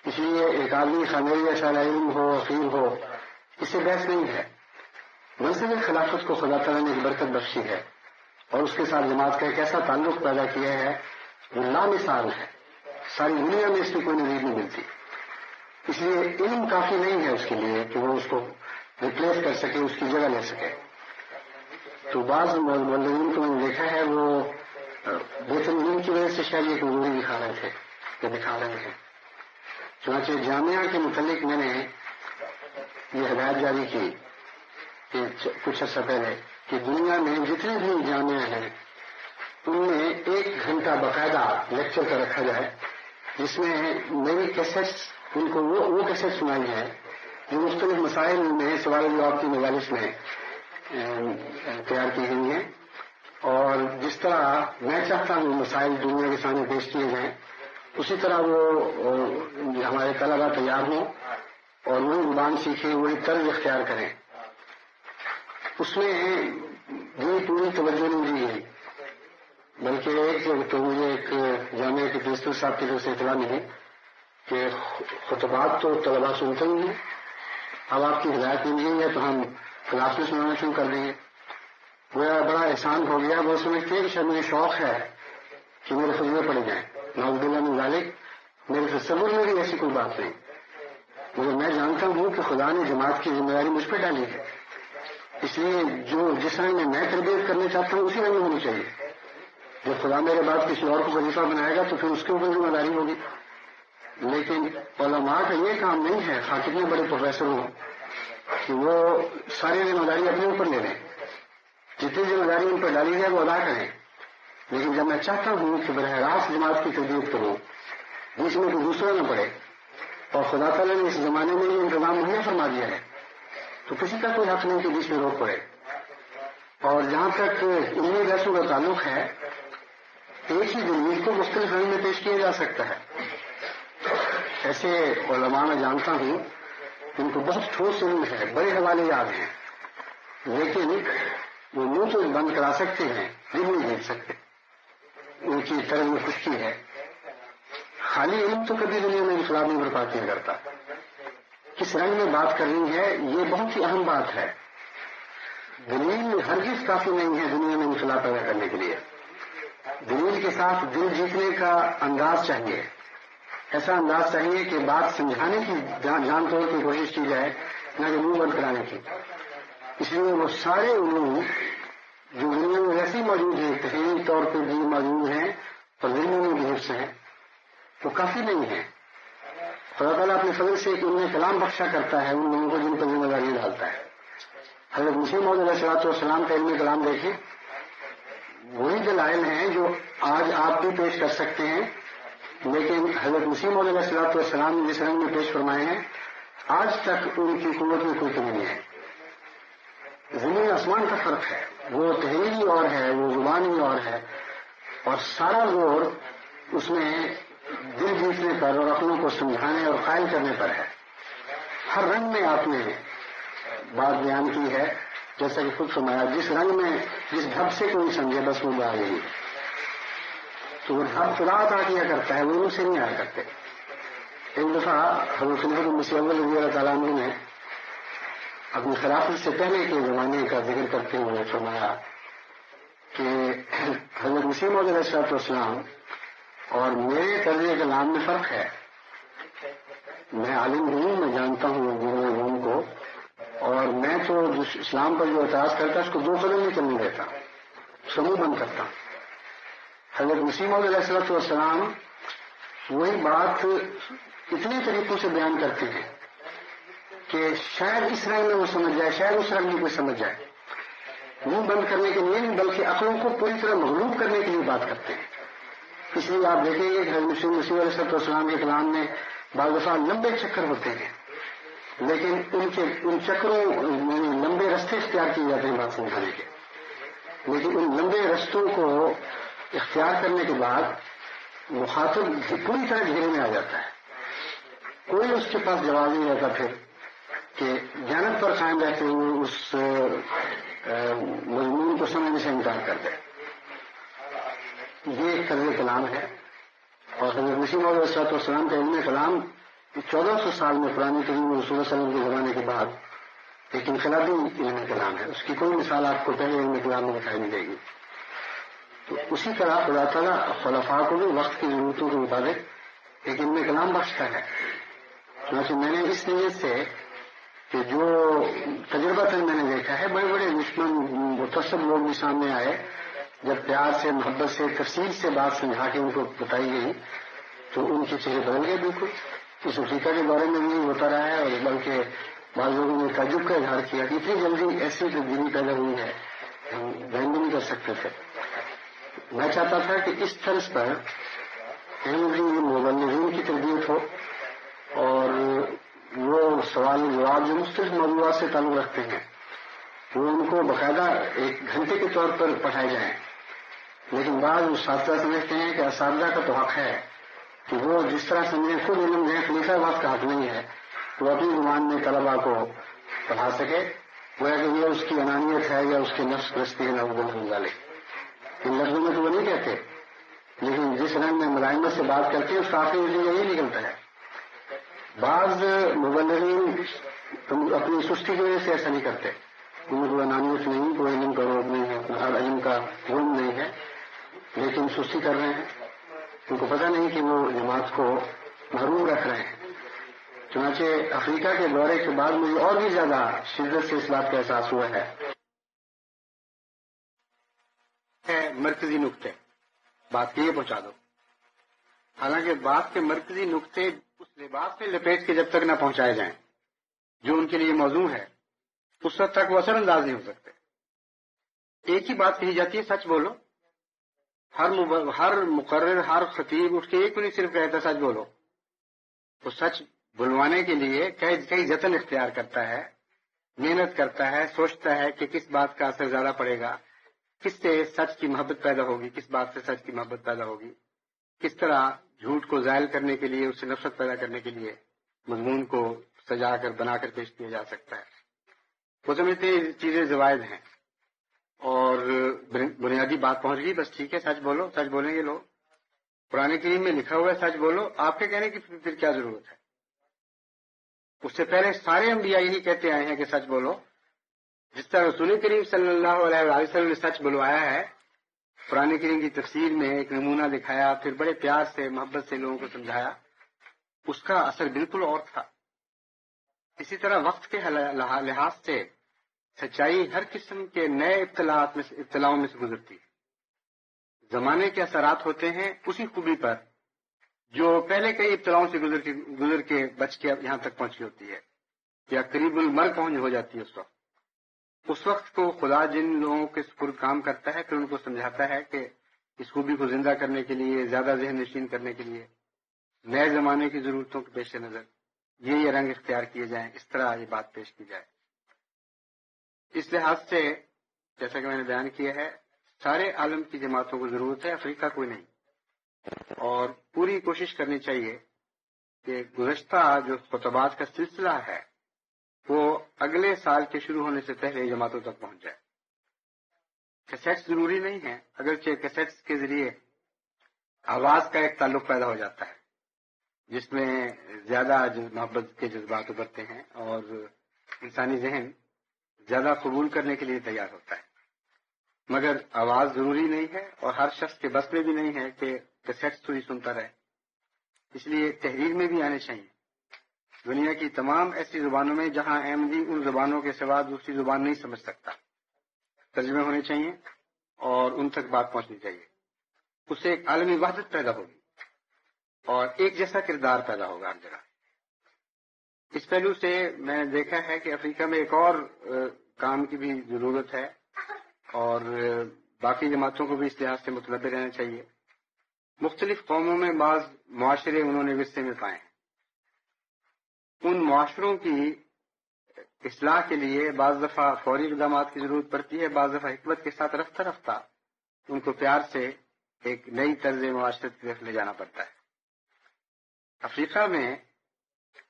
اس لیے ایک آدمی خامیری اشارہ علم ہو، عقیل ہو، اس سے بحث نہیں ہے. منصب خلافت کو خدا تعالیٰ نے ایک برکت بخشی ہے، اور اس کے ساتھ جماعت کا ایک ایسا تعلق پیدا کیا ہے جو لامثال ہے. ساری دنیا میں اس کی کوئی نظیر نہیں ملتی. اس لیے علم کافی نہیں ہے اس کے لیے کہ وہ اس کو ریپلیس کر سکے، اس کی جگہ لے سکے. تو بعض مولویوں کو میں نے دیکھا ہے وہ بہتر علم کی وجہ سے شاید یہ کمزوری دکھا رہے تھے یا دکھا رہے ہیں. چنانچہ جامعہ کے متعلق میں نے یہ ہدایت جاری کی کہ کچھ عرصہ پہلے کہ دنیا میں جتنے بھی جامعہ ہیں ان میں 1 گھنٹہ باقاعدہ لیکچر کا رکھا جائے، جس میں نئی کیسٹس ان کو وہ کیسٹ سنائی ہے جو مختلف مسائل میں سوال جواب کی مجالس میں تیار کی گئی ہیں. اور جس طرح میں چاہتا ہوں مسائل دنیا کے سامنے پیش کیے جائیں، اسی طرح وہ ہمارے طلبا تیار ہوں اور وہی زبان سیکھیں، وہی طرز اختیار کریں. اس میں یہ پوری توجہ نہیں دی گئی، بلکہ ایک تو مجھے ایک جامعہ کے پرنسپل صاحب کی طرف سے اطلاع ملی کہ خطبات تو طلبا سنتے ہی ہیں، اب آپ کی ہدایت مل گئی ہے تو ہم کلاس میں سنانا شروع کر دیں گے. وہ بڑا احسان ہو گیا. وہ سمجھتے ہیں کہ شاید مجھے شوق ہے کہ میرے خطبے پڑے جائیں. نعوذ باللہ من ذالک، میرے تصور میں بھی ایسی کوئی بات نہیں، مگر میں جانتا ہوں کہ خدا نے جماعت کی ذمہ داری مجھ پہ ڈالی ہے. اس لیے جس رنگ میں تربیت کرنا چاہتا ہوں اسی رنگ میں ہونی چاہیے. جب خدا میرے بعد کسی اور کو خلیفہ بنائے گا تو پھر اس کے اوپر ذمہ داری ہوگی. لیکن علماء کا یہ کام نہیں ہے، خاطر میں بڑے پروفیسر ہوں، کہ وہ ساری ذمہ داری اپنے اوپر لے لیں. جتنی ذمہ داری ان پر ڈالی ہے وہ ادا کریں. لیکن جب میں چاہتا ہوں کہ براہ راست جماعت کی تربیت کروں، بیچ میں کوئی دوسرا نہ پڑے، اور خدا تعالیٰ نے اس زمانے میں یہ انتظام مہیا فرما دیا ہے، تو کسی کا کوئی حق نہیں کہ بیچ میں روک پڑے. اور جہاں تک علمی بحثوں کا تعلق ہے، ایک ہی دلیل کو مختلف رنگ میں پیش کیا جا سکتا ہے. ایسے علماء میں جانتا ہوں ان کو بہت ٹھوس علم ہے، بڑے حوالے یاد ہیں، لیکن وہ منہ تو بند کرا سکتے ہیں، دل نہیں دیکھ سکتے. ان کی طرز میں خشکی ہے. خالی علم تو کبھی دنیا میں انقلاب نہیں برپا کیا کرتا. کس رنگ میں بات کرنی ہے یہ بہت ہی اہم بات ہے. دلیل ہرگز کافی نہیں ہے دنیا میں انقلاب پیدا کرنے کے لیے. دلیل کے ساتھ دل جیتنے کا انداز چاہیے. ایسا انداز چاہیے کہ بات سمجھانے کی جان توڑ کی کوشش کی جائے، نہ کہ منہ بند کرانے کی. اس لیے وہ سارے علوم جو دنیا میں ویسے ہی موجود ہیں، تحریری طور پہ بھی موجود ہیں اور ذہنوں میں بھی حفظ ہیں، تو کافی نہیں ہے. خدا تعالیٰ اپنے فضل سے ایک علم کلام بخشا کرتا ہے ان لوگوں کو جن پر ذمہ داری ڈالتا ہے. حضرت مسیح موعود علیہ الصلوۃ والسلام کا علم کلام دیکھیں، وہی دلائل ہیں جو آج آپ بھی پیش کر سکتے ہیں، لیکن حضرت مسیح موعود علیہ الصلوۃ والسلام نے جس رنگ میں پیش فرمائے ہیں آج تک ان کی قوت میں کوئی کمی نہیں ہے. زمین آسمان کا فرق ہے. وہ تحریری اور ہے، وہ زبانی اور ہے، اور سارا زور اس میں دل جیتنے پر اور اپنوں کو سمجھانے اور قائل کرنے پر ہے. ہر رنگ میں آپ نے بات بیان کی ہے، جیسا کہ خود فرمایا، جس رنگ میں جس ڈھب سے کوئی سمجھے بس وہ آ گئی. تو وہ ڈھب خدا عطا کیا کرتا ہے، وہ ان سے نہیں آیا کرتے. ایک دفعہ حضرت خلیفۃ المسیح اول رضی اللہ تعالیٰ عنہ نے اپنی خلافت سے پہلے کے زمانے کا ذکر کرتے ہوئے فرمایا کہ حضرت مسیح موعود علیہ السلام اور میرے طرز کلام میں فرق ہے. میں عالم ہوں، میں جانتا ہوں دین کو، اور میں تو اسلام پر جو اعتراض کرتا ہے اس کو 2 قدم نہیں چلنے دیتا، سموہ بند کرتا. حضرت مسیح موعود علیہ السلام وہی بات اتنے طریقوں سے بیان کرتے ہیں کہ شاید اس رنگ میں وہ سمجھ جائے، شاید اس رنگ میں کوئی سمجھ جائے. منہ بند کرنے کے لیے نہیں بلکہ عقلوں کو پوری طرح مغلوب کرنے کے لیے بات کرتے ہیں. اس لیے آپ دیکھیں گے کہ حضرت مسیح علیہ السلام کے کلام میں بعض دفعہ لمبے چکر ہوتے ہیں، لیکن ان چکروں لمبے رستے اختیار کیے جاتے ہیں بات سمجھانے کے، لیکن ان لمبے رستوں کو اختیار کرنے کے بعد مخاطب پوری طرح گھیرے میں آ جاتا ہے. کوئی اس کے پاس جواب نہیں رہتا پھر کہ جانت پر قائم رہتے ہوئے اس مضمون کو سمجھنے سے انکار کر دے. یہ ایک طرز کلام ہے. اور حضرت مسیح موعود علیہ السلام کا علم کلام 1400 سال میں قرآن کریم اور رسول صلی اللہ علیہ وسلم کے زمانے کے بعد ایک انقلابی علم کلام ہے. اس کی کوئی مثال آپ کو پہلے علم کلام میں دکھائی نہیں دے گی. تو اسی طرح خدا تعالیٰ خلفاء کو بھی وقت کی ضرورتوں کے مطابق ایک علم کلام بخشتا ہے. چنانچہ میں نے اس نیت سے کہ جو تجربہ میں نے دیکھا ہے، بڑے بڑے دشمن متصب لوگ بھی سامنے آئے، جب پیار سے محبت سے تفصیل سے بات سمجھا کے ان کو بتائی گئی تو ان کے چہرے بدل گئے بالکل. اس افریقہ کے بارے میں بھی ہوتا رہا ہے، اور بلکہ بعض لوگوں نے تعجب کا اظہار کیا کہ اتنی جلدی ایسی تبدیلی پیدا ہوئی ہے، ہم ذہن بھی نہیں کر سکتے تھے. میں چاہتا تھا کہ اس طرز پر مبلغین کی تربیت ہو، اور وہ سوال جواب جو مختلف موضوعات سے تعلق رکھتے ہیں وہ ان کو باقاعدہ ایک گھنٹے کے طور پر پڑھائے جائیں. لیکن بعض اساتذہ سمجھتے ہیں کہ اساتذہ کا تو حق ہے کہ وہ جس طرح سمجھیں خود علم دیں، خلیفہ وقت کا حق نہیں ہے تو اپنی زبان میں طلبا کو پڑھا سکے. گویا کہ یہ اس کی انانیت ہے یا اس کے نفس پرستی ہے نعوذ باللہ. ان لفظوں میں تو وہ نہیں کہتے، لیکن جس رنگ میں ملائمت سے بات کرتے ہیں اس کا آخری نتیجہ یہی نکلتا ہے. بعض مبلغین اپنی سستی کی وجہ سے ایسا نہیں کرتے، ان میں کوئی انانیت نہیں، کوئی علم کا روگ نہیں ہے، علم کا غم نہیں ہے، لیکن سستی کر رہے ہیں. ان کو پتہ نہیں کہ وہ جماعت کو محروم رکھ رہے ہیں. چنانچہ افریقہ کے دورے کے بعد مجھے اور بھی زیادہ شدت سے اس بات کا احساس ہوا ہے. مرکزی نقطے بات کے یہ پہنچا دو، حالانکہ بات کے مرکزی نقطے اس لباس میں لپیٹ کے جب تک نہ پہنچائے جائیں جو ان کے لیے موزوں ہے، اس وقت تک وہ اثر انداز نہیں ہو سکتے. ایک ہی بات کہی جاتی ہے، سچ بولو. ہر مقرر، ہر خطیب اس کے ایک نہیں صرف کہتا سچ بولو. وہ سچ بلوانے کے لیے کئی جتن اختیار کرتا ہے، محنت کرتا ہے، سوچتا ہے کہ کس بات کا اثر زیادہ پڑے گا، کس سے سچ کی محبت پیدا ہوگی، کس بات سے سچ کی محبت پیدا ہوگی، کس طرح جھوٹ کو زائل کرنے کے لیے، اس سے نفرت پیدا کرنے کے لیے مضمون کو سجا کر بنا کر پیش کیا جا سکتا ہے. وہ سمجھتے ہیں چیزیں زوائد ہیں اور بنیادی بات پہنچ گئی، بس ٹھیک ہے سچ بولو. سچ بولیں گے لوگ. قرآن کریم میں لکھا ہوا ہے سچ بولو، آپ کے کہنے کی پھر کیا ضرورت ہے؟ اس سے پہلے سارے انبیاء یہی کہتے آئے ہیں کہ سچ بولو. جس طرح رسول کریم صلی اللہ علیہ وسلم نے سچ بلوایا ہے، قرآن کریم کی تفسیر میں ایک نمونہ دکھایا، پھر بڑے پیار سے محبت سے لوگوں کو سمجھایا، اس کا اثر بالکل اور تھا. اسی طرح وقت کے لحاظ سے سچائی ہر قسم کے نئے اطلاعوں میں سے گزرتی ہے. زمانے کے اثرات ہوتے ہیں اسی خوبی پر جو پہلے کئی ابتلاؤں سے گزر کے بچ کے یہاں تک پہنچی ہوتی ہے، یا قریب المرگ پہنچ ہو جاتی ہے. اس وقت کو خدا جن لوگوں کے سپرد کام کرتا ہے پھر ان کو سمجھاتا ہے کہ اس خوبی کو زندہ کرنے کے لیے، زیادہ ذہن نشین کرنے کے لیے، نئے زمانے کی ضرورتوں کے پیش نظر یہ رنگ اختیار کیے جائیں، اس طرح یہ بات پیش کی جائے. اس لحاظ سے جیسا کہ میں نے بیان کیا ہے، سارے عالم کی جماعتوں کو ضرورت ہے، افریقہ کوئی نہیں. اور پوری کوشش کرنی چاہیے کہ گزشتہ جو خطبات کا سلسلہ ہے وہ اگلے سال کے شروع ہونے سے پہلے جماعتوں تک پہنچ جائے. کیسٹس ضروری نہیں ہے، اگرچہ کیسٹس کے ذریعے آواز کا ایک تعلق پیدا ہو جاتا ہے جس میں زیادہ محبت کے جذبات ابھرتے ہیں اور انسانی ذہن زیادہ قبول کرنے کے لیے تیار ہوتا ہے. مگر آواز ضروری نہیں ہے اور ہر شخص کے بس میں بھی نہیں ہے کہ کیسٹس تو ہی سنتا رہے، اس لیے تحریر میں بھی آنے چاہیے۔ دنیا کی تمام ایسی زبانوں میں جہاں احمدی ان زبانوں کے سوا دوسری زبان نہیں سمجھ سکتا، ترجمے ہونے چاہیے اور ان تک بات پہنچنی چاہیے۔ اس سے ایک عالمی وحدت پیدا ہوگی اور ایک جیسا کردار پیدا ہوگا ہر جگہ۔ اس پہلو سے میں نے دیکھا ہے کہ افریقہ میں ایک اور کام کی بھی ضرورت ہے اور باقی جماعتوں کو بھی اس لحاظ سے متنبع رہنا چاہیے۔ مختلف قوموں میں بعض معاشرے انہوں نے ورثے میں پائے ہیں، ان معاشروں کی اصلاح کے لیے بعض دفعہ فوری اقدامات کی ضرورت پڑتی ہے، بعض دفعہ حکمت کے ساتھ رفتہ رفتہ ان کو پیار سے ایک نئی طرز معاشرت کی طرف لے جانا پڑتا ہے۔ افریقہ میں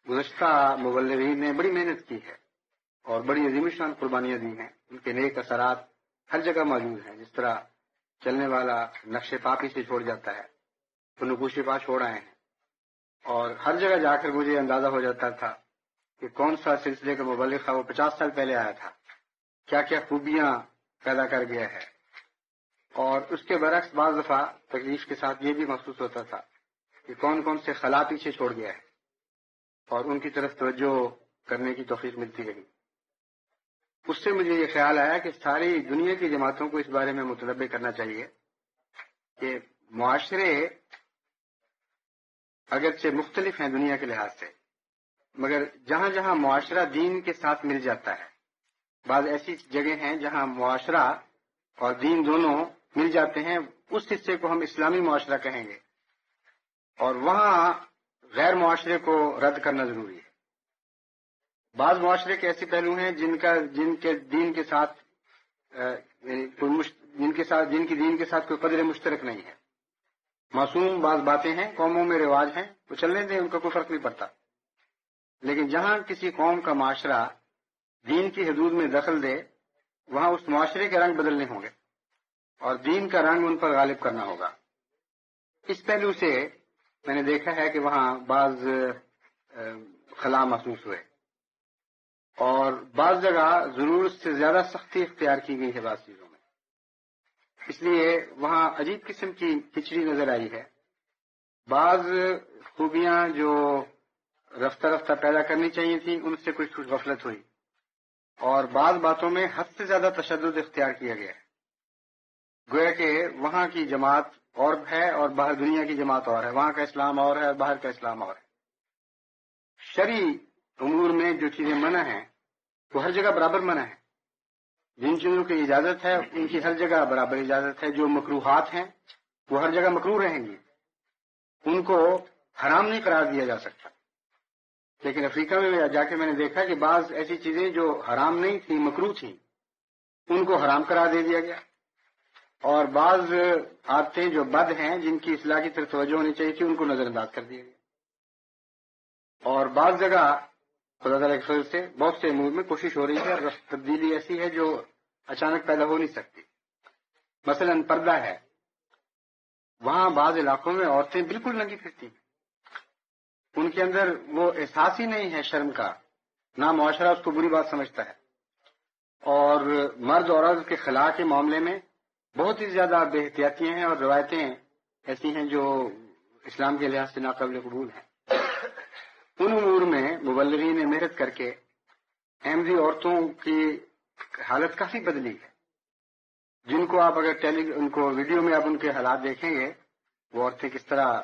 گزشتہ مبلغین نے بڑی محنت کی ہے اور بڑی عظیم الشان قربانیاں دی ہیں، ان کے نیک اثرات ہر جگہ موجود ہیں۔ جس طرح چلنے والا نقش پا پیچھے چھوڑ جاتا ہے، تو نقوش پا چھوڑ آئے ہیں، اور ہر جگہ جا کر مجھے اندازہ ہو جاتا تھا کہ کون سا سلسلے کا مبلغ تھا، وہ 50 سال پہلے آیا تھا، کیا کیا خوبیاں پیدا کر گیا ہے۔ اور اس کے برعکس بعض دفعہ تکلیف کے ساتھ یہ بھی محسوس ہوتا تھا کہ کون کون سے خلا پیچھے چھوڑ گیا ہے اور ان کی طرف توجہ کرنے کی توفیق ملتی رہی۔ اس سے مجھے یہ خیال آیا کہ ساری دنیا کی جماعتوں کو اس بارے میں متنبع کرنا چاہیے کہ معاشرے اگرچہ مختلف ہیں دنیا کے لحاظ سے، مگر جہاں جہاں معاشرہ دین کے ساتھ مل جاتا ہے، بعض ایسی جگہ ہیں جہاں معاشرہ اور دین دونوں مل جاتے ہیں، اس حصے کو ہم اسلامی معاشرہ کہیں گے، اور وہاں غیر معاشرے کو رد کرنا ضروری ہے۔ بعض معاشرے کے ایسے پہلو ہیں جن کے دین کے ساتھ جن کی دین کے ساتھ کوئی قدر مشترک نہیں ہے، معصوم بعض باتیں ہیں، قوموں میں رواج ہیں، وہ چلنے دیں، ان کا کوئی فرق نہیں پڑتا۔ لیکن جہاں کسی قوم کا معاشرہ دین کی حدود میں دخل دے، وہاں اس معاشرے کے رنگ بدلنے ہوں گے اور دین کا رنگ ان پر غالب کرنا ہوگا۔ اس پہلو سے میں نے دیکھا ہے کہ وہاں بعض خلا محسوس ہوئے اور بعض جگہ ضرورت سے زیادہ سختی اختیار کی گئی ہے بعض چیزوں میں، اس لیے وہاں عجیب قسم کی کھچڑی نظر آئی ہے۔ بعض خوبیاں جو رفتہ رفتہ پیدا کرنی چاہیے تھیں، ان سے کچھ غفلت ہوئی، اور بعض باتوں میں حد سے زیادہ تشدد اختیار کیا گیا ہے، گویا کہ وہاں کی جماعت اور ہے اور باہر دنیا کی جماعت اور ہے، وہاں کا اسلام اور ہے اور باہر کا اسلام اور ہے۔ شرعی امور میں جو چیزیں منع ہیں وہ ہر جگہ برابر منع ہے، جن چیزوں کی اجازت ہے ان کی ہر جگہ برابر اجازت ہے، جو مکروہات ہیں وہ ہر جگہ مکروہ رہیں گی، ان کو حرام نہیں قرار دیا جا سکتا۔ لیکن افریقہ میں جا کے میں نے دیکھا کہ بعض ایسی چیزیں جو حرام نہیں تھیں، مکروہ تھیں، ان کو حرام قرار دے دیا گیا، اور بعض عادتیں جو بد ہیں، جن کی اصلاح کی طرف توجہ ہونی چاہیے تھی، ان کو نظر انداز کر دیا گیا۔ اور بعض جگہ خدا تعالیٰ کے فضل سے بہت سے امور میں کوشش ہو رہی ہے، اور تبدیلی ایسی ہے جو اچانک پیدا ہو نہیں سکتی۔ مثلا پردہ ہے، وہاں بعض علاقوں میں عورتیں بالکل ننگی پھرتی ہیں، ان کے اندر وہ احساس ہی نہیں ہے شرم کا، نہ معاشرہ اس کو بری بات سمجھتا ہے، اور مرد اور عورت کے خلا کے معاملے میں بہت ہی زیادہ بے احتیاطیاں ہیں اور روایتیں ایسی ہیں جو اسلام کے لحاظ سے ناقابل قبول ہیں۔ ان امور میں مبلغین نے محنت کر کے احمدی عورتوں کی حالت کافی بدلی ہے، جن کو آپ اگر ان کو ویڈیو میں آپ ان کے حالات دیکھیں گے، وہ عورتیں کس طرح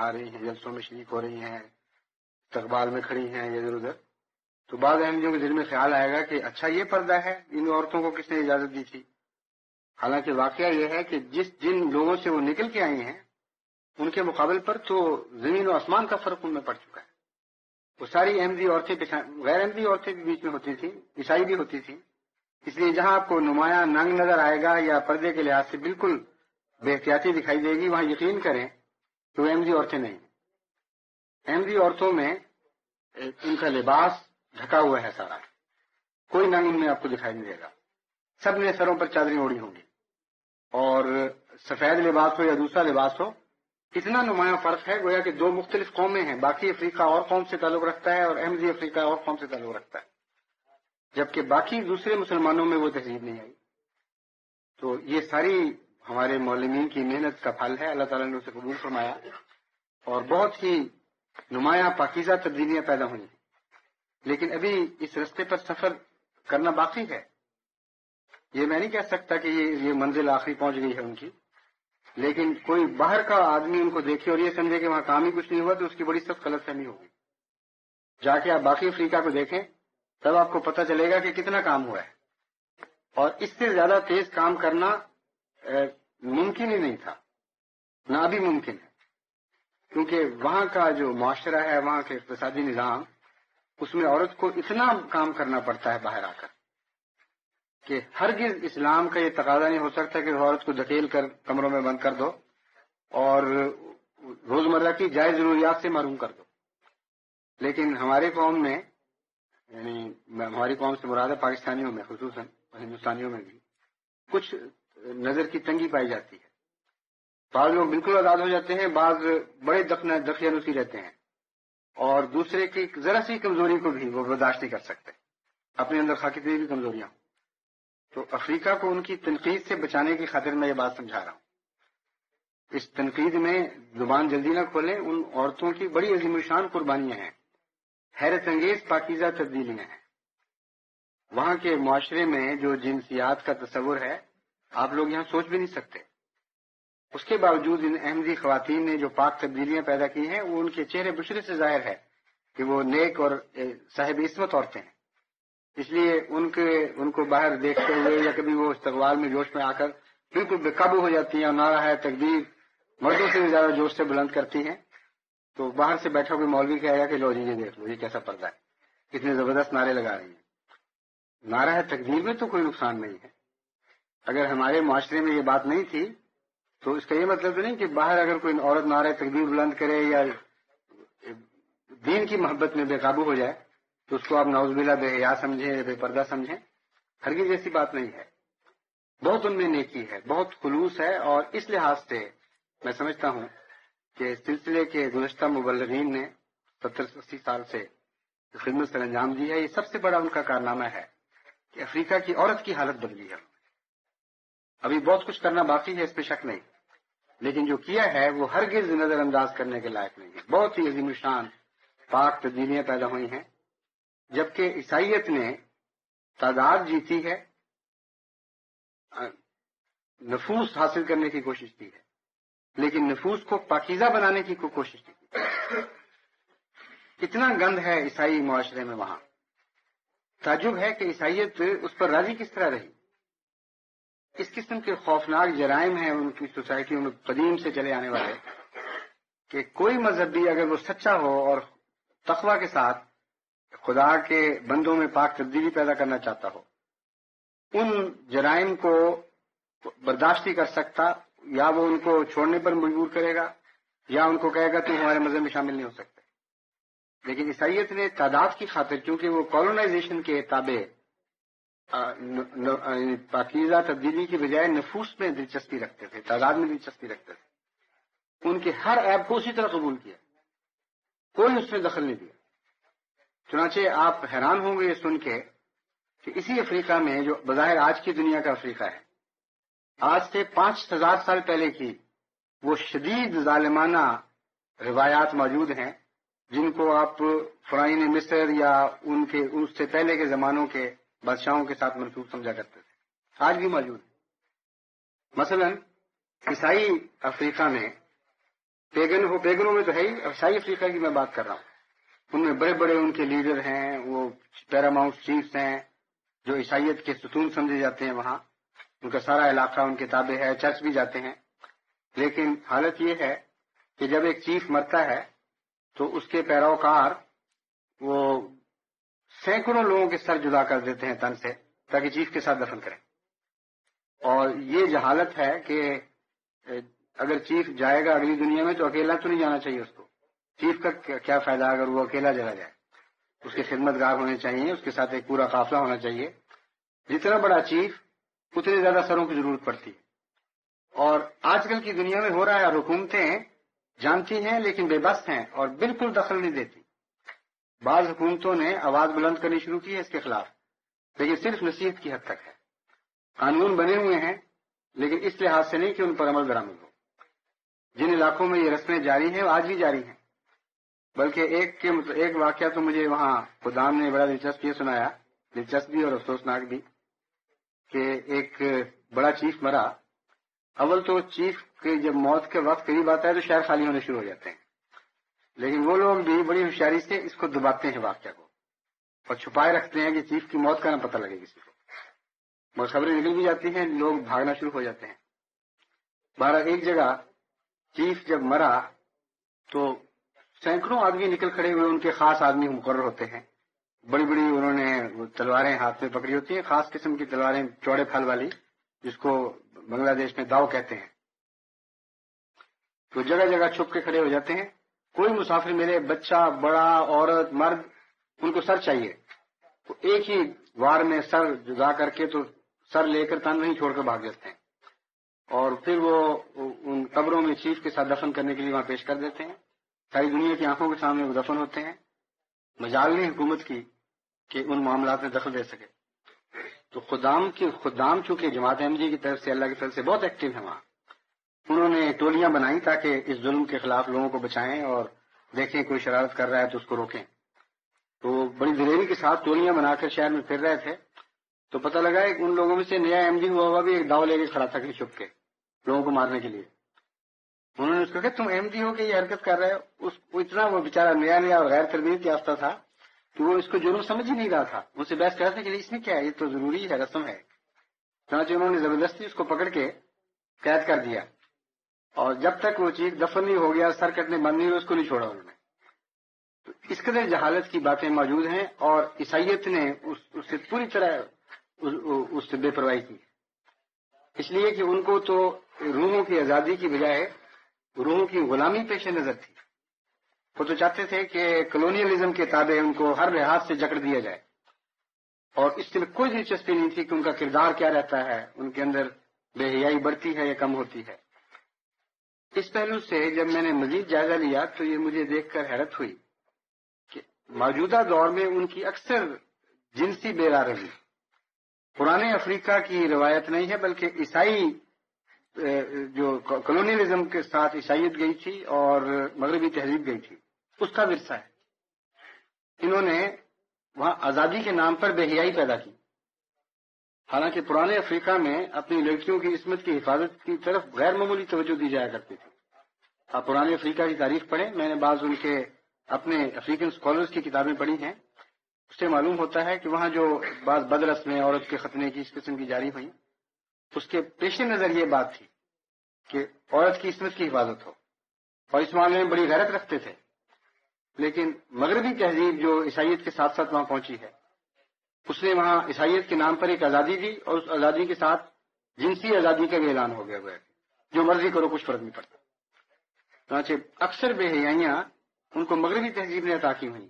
آ رہی ہیں، جلسوں میں شریک ہو رہی ہیں، استقبال میں کھڑی ہیں ادھر ادھر، تو بعض احمدیوں کے دل میں خیال آئے گا کہ اچھا یہ پردہ ہے، ان عورتوں کو کس نے اجازت دی تھی؟ حالانکہ واقعہ یہ ہے کہ جن لوگوں سے وہ نکل کے آئی ہیں، ان کے مقابل پر تو زمین و آسمان کا فرق ان میں پڑ چکا ہے۔ وہ ساری احمدی عورتیں غیر احمدی عورتیں بھی بیچ میں ہوتی تھیں، عیسائی بھی ہوتی تھیں، اس لیے جہاں آپ کو نمایاں ننگ نظر آئے گا یا پردے کے لحاظ سے بالکل بے احتیاطی دکھائی دے گی، وہاں یقین کریں کہ وہ احمدی عورتیں نہیں ہیں۔ احمدی عورتوں میں ان کا لباس ڈھکا ہوا ہے سارا، کوئی ننگ ان میں آپ کو دکھائی نہیں دے گا، سب نے سروں پر چادریں اوڑھی ہوں گی، اور سفید لباس ہو یا دوسرا لباس ہو، اتنا نمایاں فرق ہے گویا کہ دو مختلف قومیں ہیں، باقی افریقہ اور قوم سے تعلق رکھتا ہے اور احمدی افریقہ اور قوم سے تعلق رکھتا ہے، جبکہ باقی دوسرے مسلمانوں میں وہ تہذیب نہیں آئی۔ تو یہ ساری ہمارے معلمین کی محنت کا پھل ہے. اللہ تعالیٰ نے اسے قبول فرمایا اور بہت ہی نمایاں پاکیزہ تبدیلیاں پیدا ہوئی ہیں. لیکن ابھی اس رستے پر سفر کرنا باقی ہے. یہ میں نہیں کہہ سکتا کہ یہ منزل آخری پہنچ گئی ہے ان کی، لیکن کوئی باہر کا آدمی ان کو دیکھے اور یہ سمجھے کہ وہاں کام ہی کچھ نہیں ہوا تو اس کی بڑی سخت غلط فہمی ہوگی. جا کے آپ باقی افریقہ کو دیکھیں تب آپ کو پتہ چلے گا کہ کتنا کام ہوا ہے، اور اس سے زیادہ تیز کام کرنا ممکن ہی نہیں تھا، نہ ابھی ممکن ہے. کیونکہ وہاں کا جو معاشرہ ہے، وہاں کے اقتصادی نظام، اس میں عورت کو اتنا کام کرنا پڑتا ہے باہر آ کر کہ ہرگز اسلام کا یہ تقاضا نہیں ہو سکتا کہ عورت کو دھکیل کر کمروں میں بند کر دو اور روزمرہ کی جائز ضروریات سے محروم کر دو. لیکن ہماری قوم میں، یعنی ہماری قوم سے مراد ہے پاکستانیوں میں خصوصاً، ہندوستانیوں میں بھی کچھ نظر کی تنگی پائی جاتی ہے. بعض لوگ بالکل آزاد ہو جاتے ہیں، بعض بڑے دقیانوسی رہتے ہیں، اور دوسرے کی ذرا سی کمزوری کو بھی وہ برداشت نہیں کر سکتے، اپنے اندر خاکی تری بھی کمزوریاں. تو افریقہ کو ان کی تنقید سے بچانے کی خاطر میں یہ بات سمجھا رہا ہوں. اس تنقید میں زبان جلدی نہ کھولیں. ان عورتوں کی بڑی عظیم الشان قربانیاں ہیں، حیرت انگیز پاکیزہ تبدیلیاں ہیں. وہاں کے معاشرے میں جو جنسیات کا تصور ہے آپ لوگ یہاں سوچ بھی نہیں سکتے. اس کے باوجود ان احمدی خواتین نے جو پاک تبدیلیاں پیدا کی ہیں وہ ان کے چہرے بشرے سے ظاہر ہے کہ وہ نیک اور صاحب عصمت عورتیں ہیں. اس لیے ان کو باہر دیکھتے ہوئے یا کبھی وہ استقبال میں جوش میں آ کر بالکل بے قابو ہو جاتی ہیں اور نعرہ ہے تکبیر مردوں سے بھی زیادہ جوش سے بلند کرتی ہیں. تو باہر سے بیٹھا کوئی مولوی کہے گا کہ لو جی یہ دیکھ لو یہ کیسا پردہ ہے، کتنے زبردست نعرے لگا رہی ہیں. نعرہ ہے تکبیر میں تو کوئی نقصان نہیں ہے. اگر ہمارے معاشرے میں یہ بات نہیں تھی تو اس کا یہ مطلب تو نہیں کہ باہر اگر کوئی عورت نعرہ تکبیر بلند کرے یا دین کی محبت میں بے قابو ہو جائے تو اس کو آپ نعوذ باللہ بے حیا سمجھیں، بے پردہ سمجھیں. ہرگز ایسی بات نہیں ہے. بہت ان میں نیکی ہے، بہت خلوص ہے، اور اس لحاظ سے میں سمجھتا ہوں کہ سلسلے کے گزشتہ مبلغین نے 70-80 سال سے خدمت سر انجام دی ہے. یہ سب سے بڑا ان کا کارنامہ ہے کہ افریقہ کی عورت کی حالت بدلی ہے. ابھی بہت کچھ کرنا باقی ہے، اس پہ شک نہیں، لیکن جو کیا ہے وہ ہرگز نظر انداز کرنے کے لائق نہیں ہے. بہت ہی عظیم الشان پاک تبدیلیاں پیدا ہوئی ہیں. جبکہ عیسائیت نے تعداد جیتی ہے، نفوس حاصل کرنے کی کوشش کی ہے، لیکن نفوس کو پاکیزہ بنانے کی کوشش کی. کتنا گند ہے عیسائی معاشرے میں وہاں. تعجب ہے کہ عیسائیت اس پر راضی کس طرح رہی. اس قسم کے خوفناک جرائم ہیں ان کی سوسائٹیوں میں قدیم سے چلے آنے والے کہ کوئی مذہبی اگر وہ سچا ہو اور تقوی کے ساتھ خدا کے بندوں میں پاک تبدیلی پیدا کرنا چاہتا ہو، ان جرائم کو برداشت ہی کر سکتا، یا وہ ان کو چھوڑنے پر مجبور کرے گا یا ان کو کہے گا تم ہمارے مذہب میں شامل نہیں ہو سکتے. لیکن عیسائیت نے تعداد کی خاطر، کیونکہ وہ کالونائزیشن کے تابع پاکیزہ تبدیلی کی بجائے نفوس میں دلچسپی رکھتے تھے، تعداد میں دلچسپی رکھتے تھے، ان کے ہر عیب کو اسی طرح قبول کیا، کوئی اس میں دخل نہیں دیا. چنانچہ آپ حیران ہوں گے یہ سن کے کہ اسی افریقہ میں جو بظاہر آج کی دنیا کا افریقہ ہے، آج سے 5000 سال پہلے کی وہ شدید ظالمانہ روایات موجود ہیں جن کو آپ فرعون مصر یا اس سے پہلے کے زمانوں کے بادشاہوں کے ساتھ منسوب سمجھا کرتے تھے، آج بھی موجود ہے. مثلا عیسائی افریقہ میں پیگنوں میں تو ہے ہی، عیسائی افریقہ کی میں بات کر رہا ہوں، ان میں بڑے بڑے ان کے لیڈر ہیں، وہ پیراماؤنٹ چیفز ہیں جو عیسائیت کے ستون سمجھے جاتے ہیں. وہاں ان کا سارا علاقہ ان کے تابع ہے، چرچ بھی جاتے ہیں. لیکن حالت یہ ہے کہ جب ایک چیف مرتا ہے تو اس کے پیروکار وہ سینکڑوں لوگوں کے سر جدا کر دیتے ہیں تن سے تاکہ چیف کے ساتھ دفن کریں. اور یہ جہالت ہے کہ اگر چیف جائے گا اگلی دنیا میں تو اکیلا تو نہیں جانا چاہیے اس کو. چیف کا کیا فائدہ اگر وہ اکیلا چلا جائے؟ اس کے خدمت گار ہونے چاہیے، اس کے ساتھ ایک پورا قافلہ ہونا چاہیے. جتنا بڑا چیف اتنے زیادہ سروں کی ضرورت پڑتی ہے. اور آج کل کی دنیا میں ہو رہا ہے، اور حکومتیں جانتی ہیں لیکن بے بس ہیں اور بالکل دخل نہیں دیتی. بعض حکومتوں نے آواز بلند کرنی شروع کی ہے اس کے خلاف، لیکن صرف نصیحت کی حد تک ہے. قانون بنے ہوئے ہیں لیکن اس لحاظ سے نہیں کہ ان پر عمل درآمد ہو. جن علاقوں میں یہ رسمیں جاری ہیں وہ آج بھی جاری ہیں. بلکہ ایک واقعہ تو مجھے وہاں خدام نے بڑا دلچسپ یہ سنایا، دلچسپ بھی اور افسوسناک بھی، کہ ایک بڑا چیف مرا. اول تو چیف کے جب موت کے وقت قریب آتا ہے تو شہر خالی ہونے شروع ہو جاتے ہیں، لیکن وہ لوگ بھی بڑی ہوشیاری سے اس کو دباتے ہیں واقعہ کو اور چھپائے رکھتے ہیں کہ چیف کی موت کا نہ پتہ لگے کسی کو. اور خبریں نکل بھی جاتی ہیں، لوگ بھاگنا شروع ہو جاتے ہیں. بہرحال ایک جگہ چیف جب مرا تو سینکڑوں آدمی نکل کھڑے ہوئے، ان کے خاص آدمی مقرر ہوتے ہیں. بڑی بڑی انہوں نے تلواریں ہاتھ میں پکڑی ہوتی ہیں، خاص قسم کی تلواریں چوڑے پھل والی، جس کو بنگلہ دیش میں داؤ کہتے ہیں. تو جگہ جگہ چھپ کے کھڑے ہو جاتے ہیں. کوئی مسافر ملے، بچہ بڑا عورت مرد، ان کو سر چاہیے. تو ایک ہی وار میں سر جدا کر کے تو سر لے کر تن نہیں چھوڑ کر بھاگ جاتے ہیں، اور پھر وہ ان قبروں میں چیف کے ساتھ دفن کرنے کے لیے وہاں پیش کر دیتے ہیں. ساری دنیا کی آنکھوں کے سامنے وہ دفن ہوتے ہیں. مجال نہیں حکومت کی کہ ان معاملات میں دخل دے سکے. تو خدام چونکہ جماعت احمدیہ کی طرف سے، اللہ کی طرف سے بہت ایکٹیو ہے وہاں. انہوں نے ٹولیاں بنائی تاکہ اس ظلم کے خلاف لوگوں کو بچائیں اور دیکھیں کوئی شرارت کر رہا ہے تو اس کو روکیں. تو بڑی دلیری کے ساتھ ٹولیاں بنا کر شہر میں پھر رہے تھے. تو پتہ لگا کہ ان لوگوں میں سے نیا احمدی ہوا بھی ایک داؤ لے کے کھڑا تھا کہ چھپ کے لوگوں کو مارنے کے لیے. انہوں نے اس کو کہا تم احمدی ہو کے یہ حرکت کر رہے ہو. اتنا وہ بیچارہ نیا اور غیر تربیت یافتہ تھا کہ وہ اس کو جرم سمجھ ہی نہیں رہا تھا. مجھ سے بحث کر رہا تھا کہ اس میں کیا ہے، یہ تو ضروری ہے، رسم ہے. چنانچہ انہوں نے زبردستی اس کو پکڑ کے قید کر دیا، اور جب تک وہ چیز دفن نہیں ہو گیا، سر کٹنے بند نہیں ہوئے، اس کو نہیں چھوڑا انہوں نے. تو اس قدر جہالت کی باتیں موجود ہیں، اور عیسائیت نے اس سے پوری طرح اس سے بے پرواہی کی. اس لیے کہ ان کو تو روحوں کی آزادی کی بجائے روحوں کی غلامی پیش نظر تھی. وہ تو چاہتے تھے کہ کلونیلزم کے تابع ان کو ہر لحاظ سے جکڑ دیا جائے، اور اس سے کوئی دلچسپی نہیں تھی کہ ان کا کردار کیا رہتا ہے، ان کے اندر بے حیائی بڑھتی ہے یا کم ہوتی ہے. اس پہلو سے جب میں نے مزید جائزہ لیا تو یہ مجھے دیکھ کر حیرت ہوئی کہ موجودہ دور میں ان کی اکثر جنسی بے راروی پرانے افریقہ کی روایت نہیں ہے، بلکہ عیسائی جو کلونیلزم کے ساتھ عیسائیت گئی تھی اور مغربی تہذیب گئی تھی، اس کا ورثہ ہے. انہوں نے وہاں آزادی کے نام پر بے حیائی پیدا کی، حالانکہ پرانے افریقہ میں اپنی لڑکیوں کی عصمت کی حفاظت کی طرف غیر معمولی توجہ دی جایا کرتی تھی. آپ پرانے افریقہ کی تاریخ پڑھیں، میں نے بعض ان کے اپنے افریقن اسکالرز کی کتابیں پڑھی ہیں، اس سے معلوم ہوتا ہے کہ وہاں جو بعض بد رسمیں عورت کے ختنے کی اس قسم کی جاری ہوئی، اس کے پیش نظر یہ بات تھی کہ عورت کی عصمت کی حفاظت ہو، اور اس معاملے میں بڑی غیرت رکھتے تھے. لیکن مغربی تہذیب جو عیسائیت کے ساتھ ساتھ وہاں پہنچی ہے، اس نے وہاں عیسائیت کے نام پر ایک آزادی دی، اور اس آزادی کے ساتھ جنسی آزادی کا بھی اعلان ہو گیا ہے، جو مرضی کرو کچھ فرق نہیں پڑتا. چنانچہ اکثر بے حیائیاں ان کو مغربی تہذیب نے عطا کی ہوئی،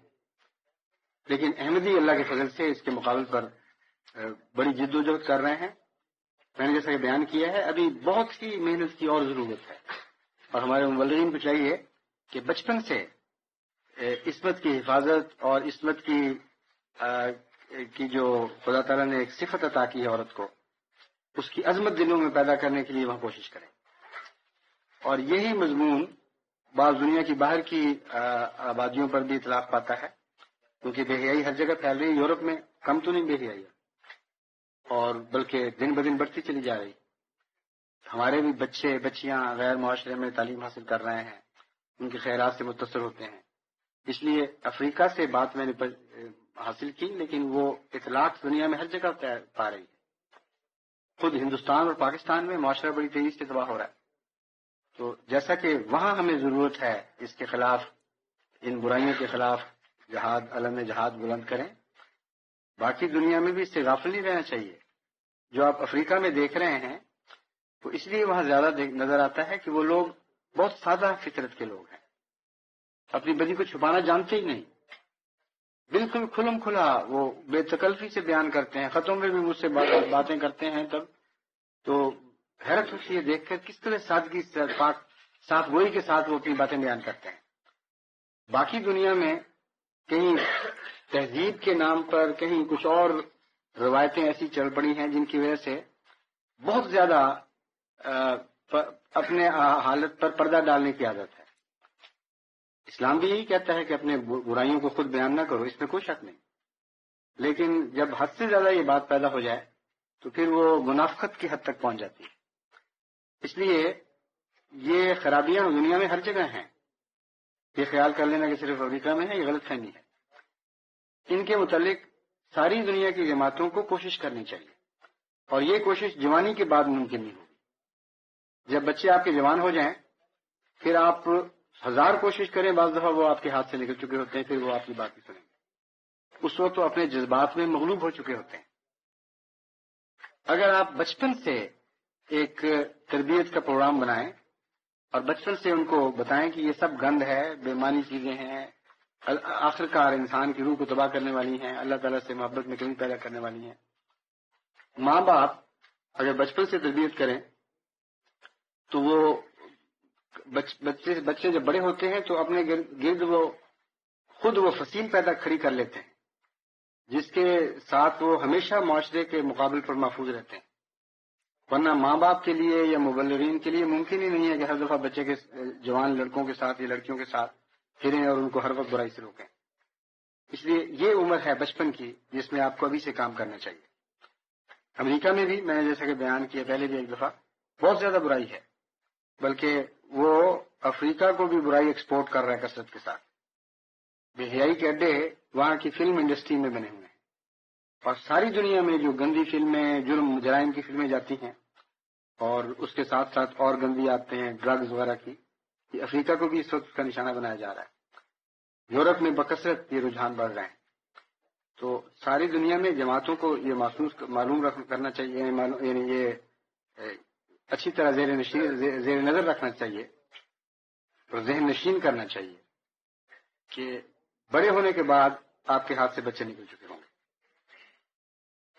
لیکن احمدی اللہ کے فضل سے اس کے مقابل پر بڑی جد و جہد کر رہے ہیں. میں نے جیسا کہ بیان کیا ہے، ابھی بہت ہی محنت کی اور ضرورت ہے، اور ہمارے مبلغین کو چاہیے کہ بچپن سے عصمت کی حفاظت اور عصمت کی جو خدا تعالیٰ نے ایک صفت عطا کی ہے عورت کو، اس کی عظمت دلوں میں پیدا کرنے کے لیے وہاں کوشش کریں. اور یہی مضمون بعض دنیا کی باہر کی آبادیوں پر بھی اطلاق پاتا ہے، کیونکہ بے حیائی ہر جگہ پھیل رہی ہے. یورپ میں کم تو نہیں بے حیائی، اور بلکہ دن بدن بڑھتی چلی جا رہی. ہمارے بھی بچے بچیاں غیر معاشرے میں تعلیم حاصل کر رہے ہیں، ان کے خیرات سے متاثر ہوتے ہیں. اس لیے افریقہ سے بات میں نے حاصل کی، لیکن وہ اطلاق دنیا میں ہر جگہ پا رہی ہے. خود ہندوستان اور پاکستان میں معاشرہ بڑی تیزی سے تباہ ہو رہا ہے. تو جیسا کہ وہاں ہمیں ضرورت ہے اس کے خلاف، ان برائیوں کے خلاف جہاد، علم جہاد بلند کریں، باقی دنیا میں بھی اس سے غافل نہیں رہنا چاہیے. جو آپ افریقہ میں دیکھ رہے ہیں تو اس لیے وہاں زیادہ نظر آتا ہے کہ وہ لوگ بہت سادہ فطرت کے لوگ ہیں، اپنی بدی کو چھپانا جانتے ہی نہیں، بالکل کھلم کھلا وہ بے تکلفی سے بیان کرتے ہیں. خطوں میں بھی مجھ سے باتیں کرتے ہیں تب تو حیرت ہوتی ہے دیکھ کر کس طرح سادگی صاف گوئی کے ساتھ وہ اپنی باتیں بیان کرتے ہیں. باقی دنیا میں کہیں تہذیب کے نام پر کہیں کچھ اور روایتیں ایسی چل پڑی ہیں جن کی وجہ سے بہت زیادہ اپنے حالت پر پردہ ڈالنے کی عادت ہے. اسلام بھی یہی کہتا ہے کہ اپنے برائیوں کو خود بیان نہ کرو، اس میں کوئی شک نہیں. لیکن جب حد سے زیادہ یہ بات پیدا ہو جائے تو پھر وہ منافقت کی حد تک پہنچ جاتی ہے. اس لیے یہ خرابیاں دنیا میں ہر جگہ ہیں. یہ خیال کر لینا کہ صرف امریکہ میں ہے، یہ غلط فہمی ہے. ان کے متعلق ساری دنیا کی جماعتوں کو کوشش کرنی چاہیے، اور یہ کوشش جوانی کے بعد ممکن نہیں ہوگی. جب بچے آپ کے جوان ہو جائیں پھر آپ 1000 کوشش کریں، بعض دفعہ وہ آپ کے ہاتھ سے نکل چکے ہوتے ہیں، پھر وہ آپ کی بات نہیں سنیں گے. اس وقت تو اپنے جذبات میں مغلوب ہو چکے ہوتے ہیں. اگر آپ بچپن سے ایک تربیت کا پروگرام بنائیں اور بچپن سے ان کو بتائیں کہ یہ سب گند ہے، بے معنی چیزیں ہیں، آخرکار انسان کی روح کو تباہ کرنے والی ہیں، اللہ تعالیٰ سے محبت میں کمی پیدا کرنے والی ہیں. ماں باپ اگر بچپن سے تربیت کریں تو وہ بچے جب بڑے ہوتے ہیں تو اپنے گرد وہ خود وہ فصیل پیدا کھڑی کر لیتے ہیں جس کے ساتھ وہ ہمیشہ معاشرے کے مقابل پر محفوظ رہتے ہیں. ورنہ ماں باپ کے لیے یا مبلغین کے لیے ممکن ہی نہیں ہے کہ ہر دفعہ بچے کے جوان لڑکوں کے ساتھ یا لڑکیوں کے ساتھ پھریں اور ان کو ہر وقت برائی سے روکیں. اس لیے یہ عمر ہے بچپن کی جس میں آپ کو ابھی سے کام کرنا چاہیے. امریکہ میں بھی میں نے جیسا کہ بیان کیا پہلے بھی ایک دفعہ بہت زیادہ برائی ہے، بلکہ وہ افریقہ کو بھی برائی ایکسپورٹ کر رہا ہے کثرت کے ساتھ. بے حیائی کے اڈے وہاں کی فلم انڈسٹری میں بنے ہوئے ہیں، اور ساری دنیا میں جو گندی فلمیں، جرم جرائم کی فلمیں جاتی ہیں اور اس کے ساتھ ساتھ اور گندی آتے ہیں ڈرگز وغیرہ کی، یہ افریقہ کو بھی اس وقت کا نشانہ بنایا جا رہا ہے. یورپ میں بکثرت یہ رجحان بڑھ رہے ہیں. تو ساری دنیا میں جماعتوں کو یہ معلوم کرنا چاہیے، یعنی یہ اچھی طرح زیر نظر رکھنا چاہیے اور ذہن نشین کرنا چاہیے کہ بڑے ہونے کے بعد آپ کے ہاتھ سے بچے نکل چکے ہوں گے،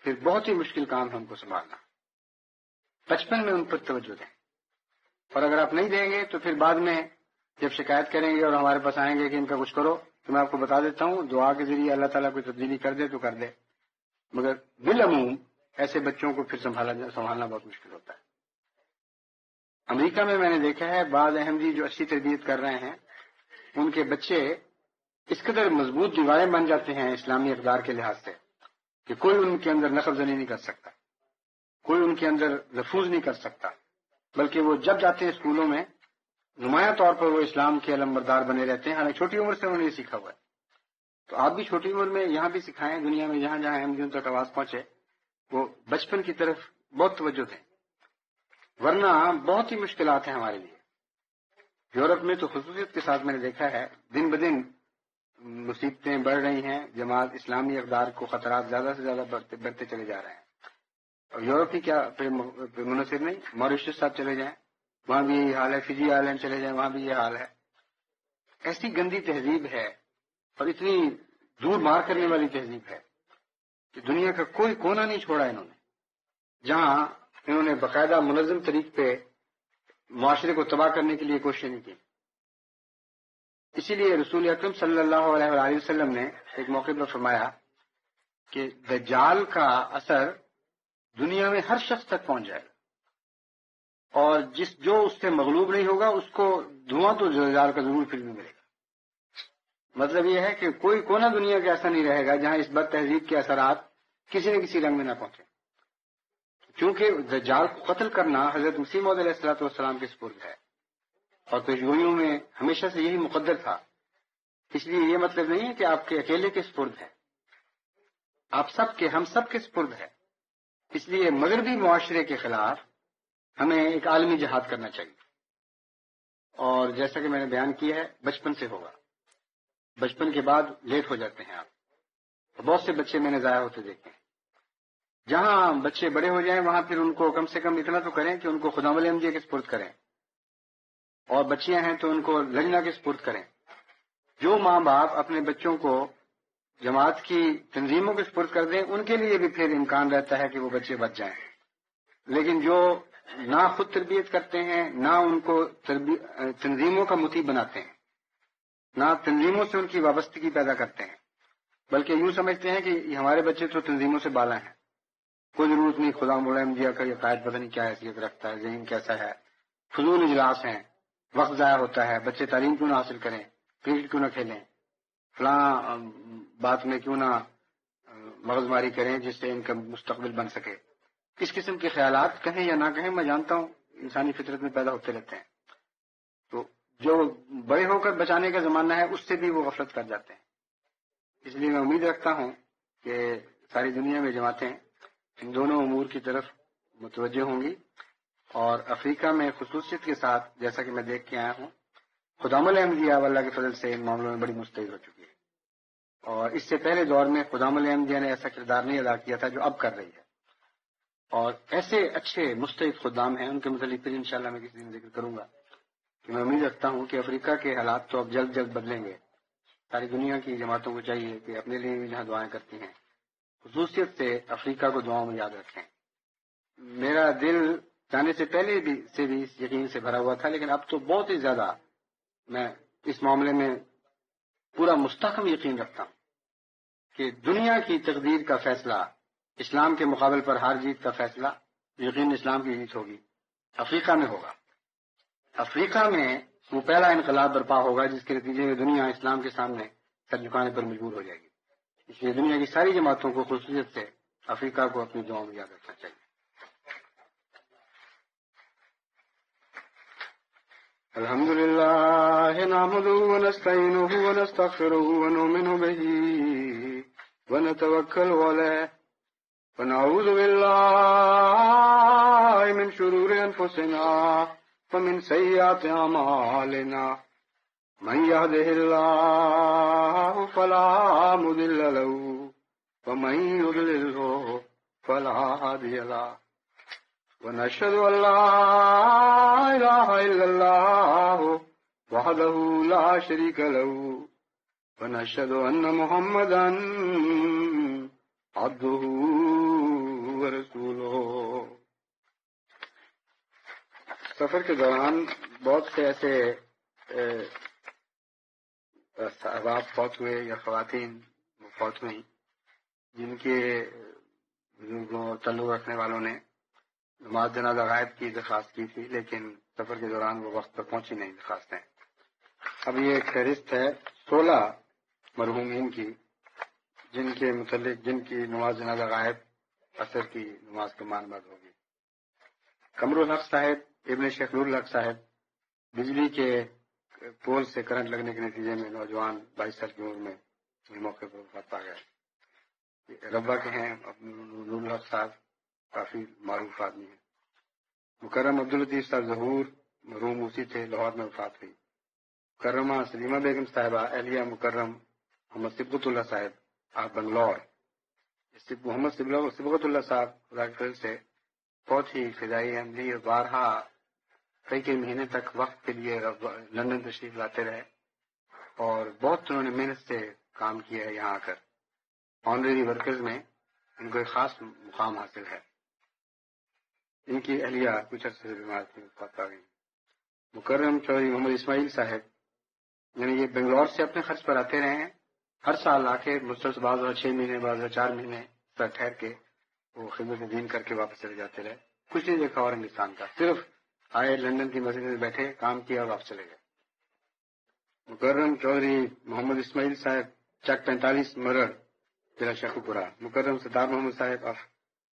پھر بہت ہی مشکل کام ہے ان کو سنبھالنا. بچپن میں ان پر توجہ دیں، اور اگر آپ نہیں دیں گے تو پھر بعد میں جب شکایت کریں گے اور ہمارے پاس آئیں گے کہ ان کا کچھ کرو، تو میں آپ کو بتا دیتا ہوں دعا کے ذریعے اللہ تعالیٰ کوئی تبدیلی کر دے تو کر دے، مگر بالعموم ایسے بچوں کو پھر سنبھالنا بہت مشکل ہوتا ہے. امریکہ میں نے دیکھا ہے بعض احمدی جو اچھی تربیت کر رہے ہیں ان کے بچے اس قدر مضبوط دیواریں بن جاتے ہیں اسلامی اقدار کے لحاظ سے کہ کوئی ان کے اندر نقل زنی نہیں کر سکتا، کوئی ان کے اندر لفظ نہیں کر سکتا، بلکہ وہ جب جاتے ہیں اسکولوں میں نمایاں طور پر وہ اسلام کے علمبردار بنے رہتے ہیں. حالانکہ چھوٹی عمر سے انہوں نے یہ سیکھا ہوا ہے. تو آپ بھی چھوٹی عمر میں یہاں بھی سکھائیں، دنیا میں جہاں جہاں احمدیوں تک آواز پہنچے وہ بچپن کی طرف بہت توجہ دیں، ورنہ بہت ہی مشکلات ہیں ہمارے لیے. یورپ میں تو خصوصیت کے ساتھ میں نے دیکھا ہے دن بدن مصیبتیں بڑھ رہی ہیں، جماعت اسلامی اقدار کو خطرات زیادہ سے زیادہ بڑھتے چلے جا رہے ہیں. اور یورپ ہی کیا منحصر نہیں، ماریشس صاحب چلے جائیں وہاں بھی یہی حال ہے، فجی آئلینڈ چلے جائیں وہاں بھی یہ حال ہے. ایسی گندی تہذیب ہے اور اتنی دور مار کرنے والی تہذیب ہے کہ دنیا کا کوئی کونا نہیں چھوڑا انہوں نے جہاں انہوں نے باقاعدہ منظم طریق پہ معاشرے کو تباہ کرنے کے لیے کوشش نہیں کی. اسی لیے رسول اکرم صلی اللہ علیہ وآلہ وسلم نے ایک موقع پر فرمایا کہ دجال کا اثر دنیا میں ہر شخص تک پہنچ جائے گا، اور جو اس سے مغلوب نہیں ہوگا اس کو دھواں تو دجال کا ضرور پھر بھی ملے گا. مطلب یہ ہے کہ کوئی کونا دنیا کا ایسا نہیں رہے گا جہاں اس بد تہذیب کے اثرات کسی نہ کسی رنگ میں نہ پہنچے. کیونکہ دجال کو قتل کرنا حضرت مسیح موعود علیہ الصلوۃ والسلام کے سپرد ہے، اور پیشگوئیوں میں ہمیشہ سے یہی مقدر تھا. اس لیے یہ مطلب نہیں ہے کہ آپ کے اکیلے کے سپرد ہے، آپ سب کے، ہم سب کے سپرد ہے. اس لیے مغربی معاشرے کے خلاف ہمیں ایک عالمی جہاد کرنا چاہیے، اور جیسا کہ میں نے بیان کیا ہے بچپن سے ہوگا. بچپن کے بعد لیٹ ہو جاتے ہیں آپ، بہت سے بچے میں نے ضائع ہوتے دیکھے ہیں. جہاں بچے بڑے ہو جائیں وہاں پھر ان کو کم سے کم اتنا تو کریں کہ ان کو خدا مل احمدیہ کے سپرد کریں، اور بچیاں ہیں تو ان کو لجنہ کے سپرد کریں. جو ماں باپ اپنے بچوں کو جماعت کی تنظیموں کے سپرد کر دیں ان کے لیے بھی پھر امکان رہتا ہے کہ وہ بچے بچ جائیں. لیکن جو نہ خود تربیت کرتے ہیں، نہ ان کو تنظیموں کا مطیع بناتے ہیں، نہ تنظیموں سے ان کی وابستگی پیدا کرتے ہیں، بلکہ یوں سمجھتے ہیں کہ یہ ہمارے بچے تو تنظیموں سے بالا ہیں کوئی ضرورت نہیں خدا احمدیہ کا یہ قائد پتہ نہیں کیا حیثیت رکھتا ہے، ذہن کیسا ہے، فضول اجلاس ہیں، وقت ضائع ہوتا ہے، بچے تعلیم کیوں نہ حاصل کریں، کرکٹ کیوں نہ کھیلیں، فلاں بات میں کیوں نہ مغز ماری کریں جس سے ان کا مستقبل بن سکے. اس قسم کے خیالات کہیں یا نہ کہیں میں جانتا ہوں انسانی فطرت میں پیدا ہوتے رہتے ہیں. تو جو بڑے ہو کر بچانے کا زمانہ ہے اس سے بھی وہ غفلت کر جاتے ہیں. اس لیے میں امید رکھتا ہوں کہ ساری دنیا میں جماعتیں ان دونوں امور کی طرف متوجہ ہوں گی، اور افریقہ میں خصوصیت کے ساتھ جیسا کہ میں دیکھ کے آیا ہوں خدام الاحمدیہ اللہ کے فضل سے ان معاملوں میں بڑی مستعد ہو چکی ہے، اور اس سے پہلے دور میں خدام الاحمدیہ نے ایسا کردار نہیں ادا کیا تھا جو اب کر رہی ہے. اور ایسے اچھے مستعد خدام ہیں، ان کے متعلق پھر انشاءاللہ میں کسی دن ذکر کروں گا کہ میں امید رکھتا ہوں کہ افریقہ کے حالات تو اب جلد جلد بدلیں گے. ساری دنیا کی جماعتوں کو چاہیے کہ اپنے لیے بھی جہاں دعائیں کرتی ہیں خصوصیت سے افریقہ کو دعاؤں میں یاد رکھیں. میرا دل جانے سے پہلے بھی اس یقین سے بھرا ہوا تھا، لیکن اب تو بہت ہی زیادہ میں اس معاملے میں پورا مستحکم یقین رکھتا ہوں کہ دنیا کی تقدیر کا فیصلہ، اسلام کے مقابل پر ہار جیت کا فیصلہ یقین اسلام کی جیت ہوگی، افریقہ میں ہوگا. افریقہ میں وہ پہلا انقلاب برپا ہوگا جس کے نتیجے میں دنیا اسلام کے سامنے سر جھکانے پر مجبور ہو جائے گی. اس لیے دنیا کی ساری جماعتوں کو خصوصیت سے افریقہ کو اپنی دعاؤں میں یاد رکھنا چاہیے. الحمد للہ نحمده ونستعینه ونستغفره ونؤمن به ونتوکل علیہ ونعوذ باللہ من شرور انفسنا ومن سیئات اعمالنا من يهده الله فلا مضل له ومن يضلل فلا هادي له ونشهد أن لا إله إلا الله وحده لا شريك له ونشهد أن محمدا عبده ورسوله. سفر کے دوران بہت سے ایسے احباب فوت ہوئے یا خواتین فوت ہوئیں جن کے بزرگوں اور تعلق رکھنے والوں نے نماز جنازہ غائب کی درخواست کی تھی، لیکن سفر کے دوران وہ وقت پر پہنچی نہیں درخواستیں. اب یہ ایک فہرست ہے 16 مرحومین کی جن کے متعلق جن کی نماز جنازہ غائب عصر کی نماز کے مان بعد ہوگی. قمر الحق صاحب ابن شیخ نور الحق صاحب بجلی کے پول سے کرنٹ لگنے کے نتیجے میں نوجوان 22 سال کی عمر میں اس موقع پر وفات پا گئے. ربا کے ہیں نور الحق صاحب، کافی معروف آدمی ہیں. مکرم عبداللطیف صاحب ظہور مرحوم اسی تھے، لاہور میں وفات ہوئی. مکرمہ سلیمہ بیگم صاحبہ اہلیہ مکرم محمد صبغت اللہ صاحب آپ بنگلور. محمد صبغت اللہ صاحب خدا کے فضل سے بہت ہی فضائی عملی اور بارہا کئی مہینے تک وقت کے لیے لندن تشریف لاتے رہے اور بہت انہوں نے محنت سے کام کیا ہے. یہاں آ کر آنریری ورکرز میں ان کو ایک خاص مقام حاصل ہے. ان کی اہلیہ کچھ عرصے سے بیمار تھی، وفات پا گئی. مکرم چودھری محمد اسماعیل صاحب یعنی یہ بنگلور سے اپنے خرچ پر آتے رہے ہیں، ہر سال آ کے مسلسل بعض 6 مہینے بعض 4 مہینے تک ٹھہر کے وہ خدمت دین کر کے واپس چلے جاتے رہے. کچھ نہیں دیکھا اور ہندوستان کا، صرف آئے لندن کی مسجد میں بیٹھے کام کیا اور واپس چلے گئے. مکرم چودھری محمد اسماعیل صاحب چک 45 مرڑ ضلع شیخوپورہ. مکرم سردار محمد صاحب آف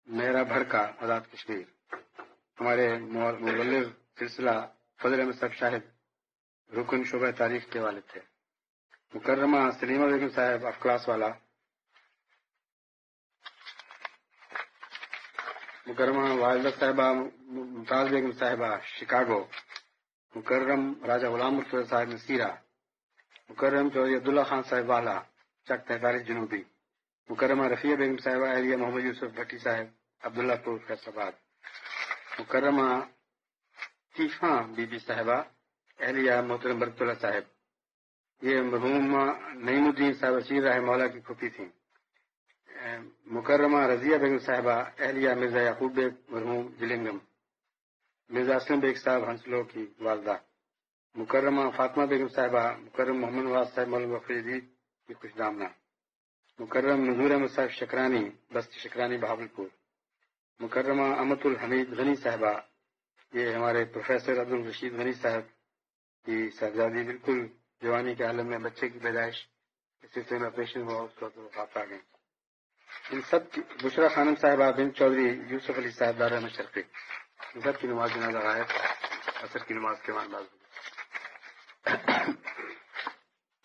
میرا بھر کا آزاد کشمیر. ہمارے مبلغ سلسلہ فضل احمد صاحب شاہد رکن شعبہ تاریخ کے والد تھے. مکرمہ سلیمہ بیگم صاحب آف کلاس والا. مکرمہ والدہ صاحبہ ممتاز بیگم صاحبہ شکاگو. مکرم راجہ غلام مرتضی صاحب نصیرہ. مکرم چودھری عبداللہ خان صاحب والا چک 43 جنوبی. مکرمہ رفیہ بیگم صاحبہ اہلیہ محمد یوسف بھٹی صاحب عبداللہ پور فیصل آباد. مکرمہ طیفہ بی بی صاحبہ اہلیہ محترم برکت اللہ صاحب، یہ مرحوم نعیم الدین صاحب اسیر رحمہ مولا کی پھوپھی تھیں. مکرمہ رضیہ بیگم صاحبہ اہلیہ مرزا یعقوب بیگ مرحوم جلنگم. مرزا اسلم بیگ صاحب ہنسلو کی والدہ. مکرمہ فاطمہ بیگم صاحبہ مکرم محمد نواز صاحب مولوی وفی جدید کی خوش دامنہ. مکرم نظور احمد صاحب شکرانی بستی شکرانی بہاولپور. مکرمہ امت الحمید غنی صاحبہ، یہ ہمارے پروفیسر عبدالرشید غنی صاحب کی صاحبزادی، بالکل جوانی کے عالم میں بچے کی پیدائش اس سلسلے میں آپریشن ہوا، اس وقت وفات آ گئی. ان سب کی بشرا خانم صاحبہ بن چودھری یوسف علی صاحب دارا مشرقی، ان سب کی نماز جنازہ غائب، عصر کی نماز کے بعد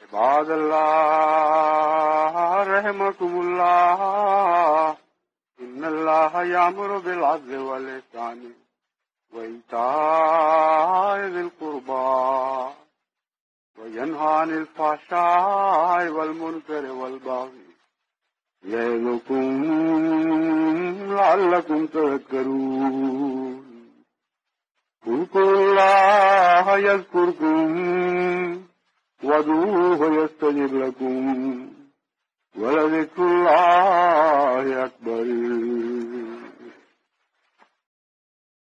عباد اللہ رحمکم اللہ، ان اللہ یامر بالعدل والاحسان وایتاء ذی القربى وینہی عن الفحشاء والمنکر والبغی یعظکم لعلکم تذکرون. اذکروا اللہ یذکرکم وادعوه يستجب لكم ولذكر الله أكبر.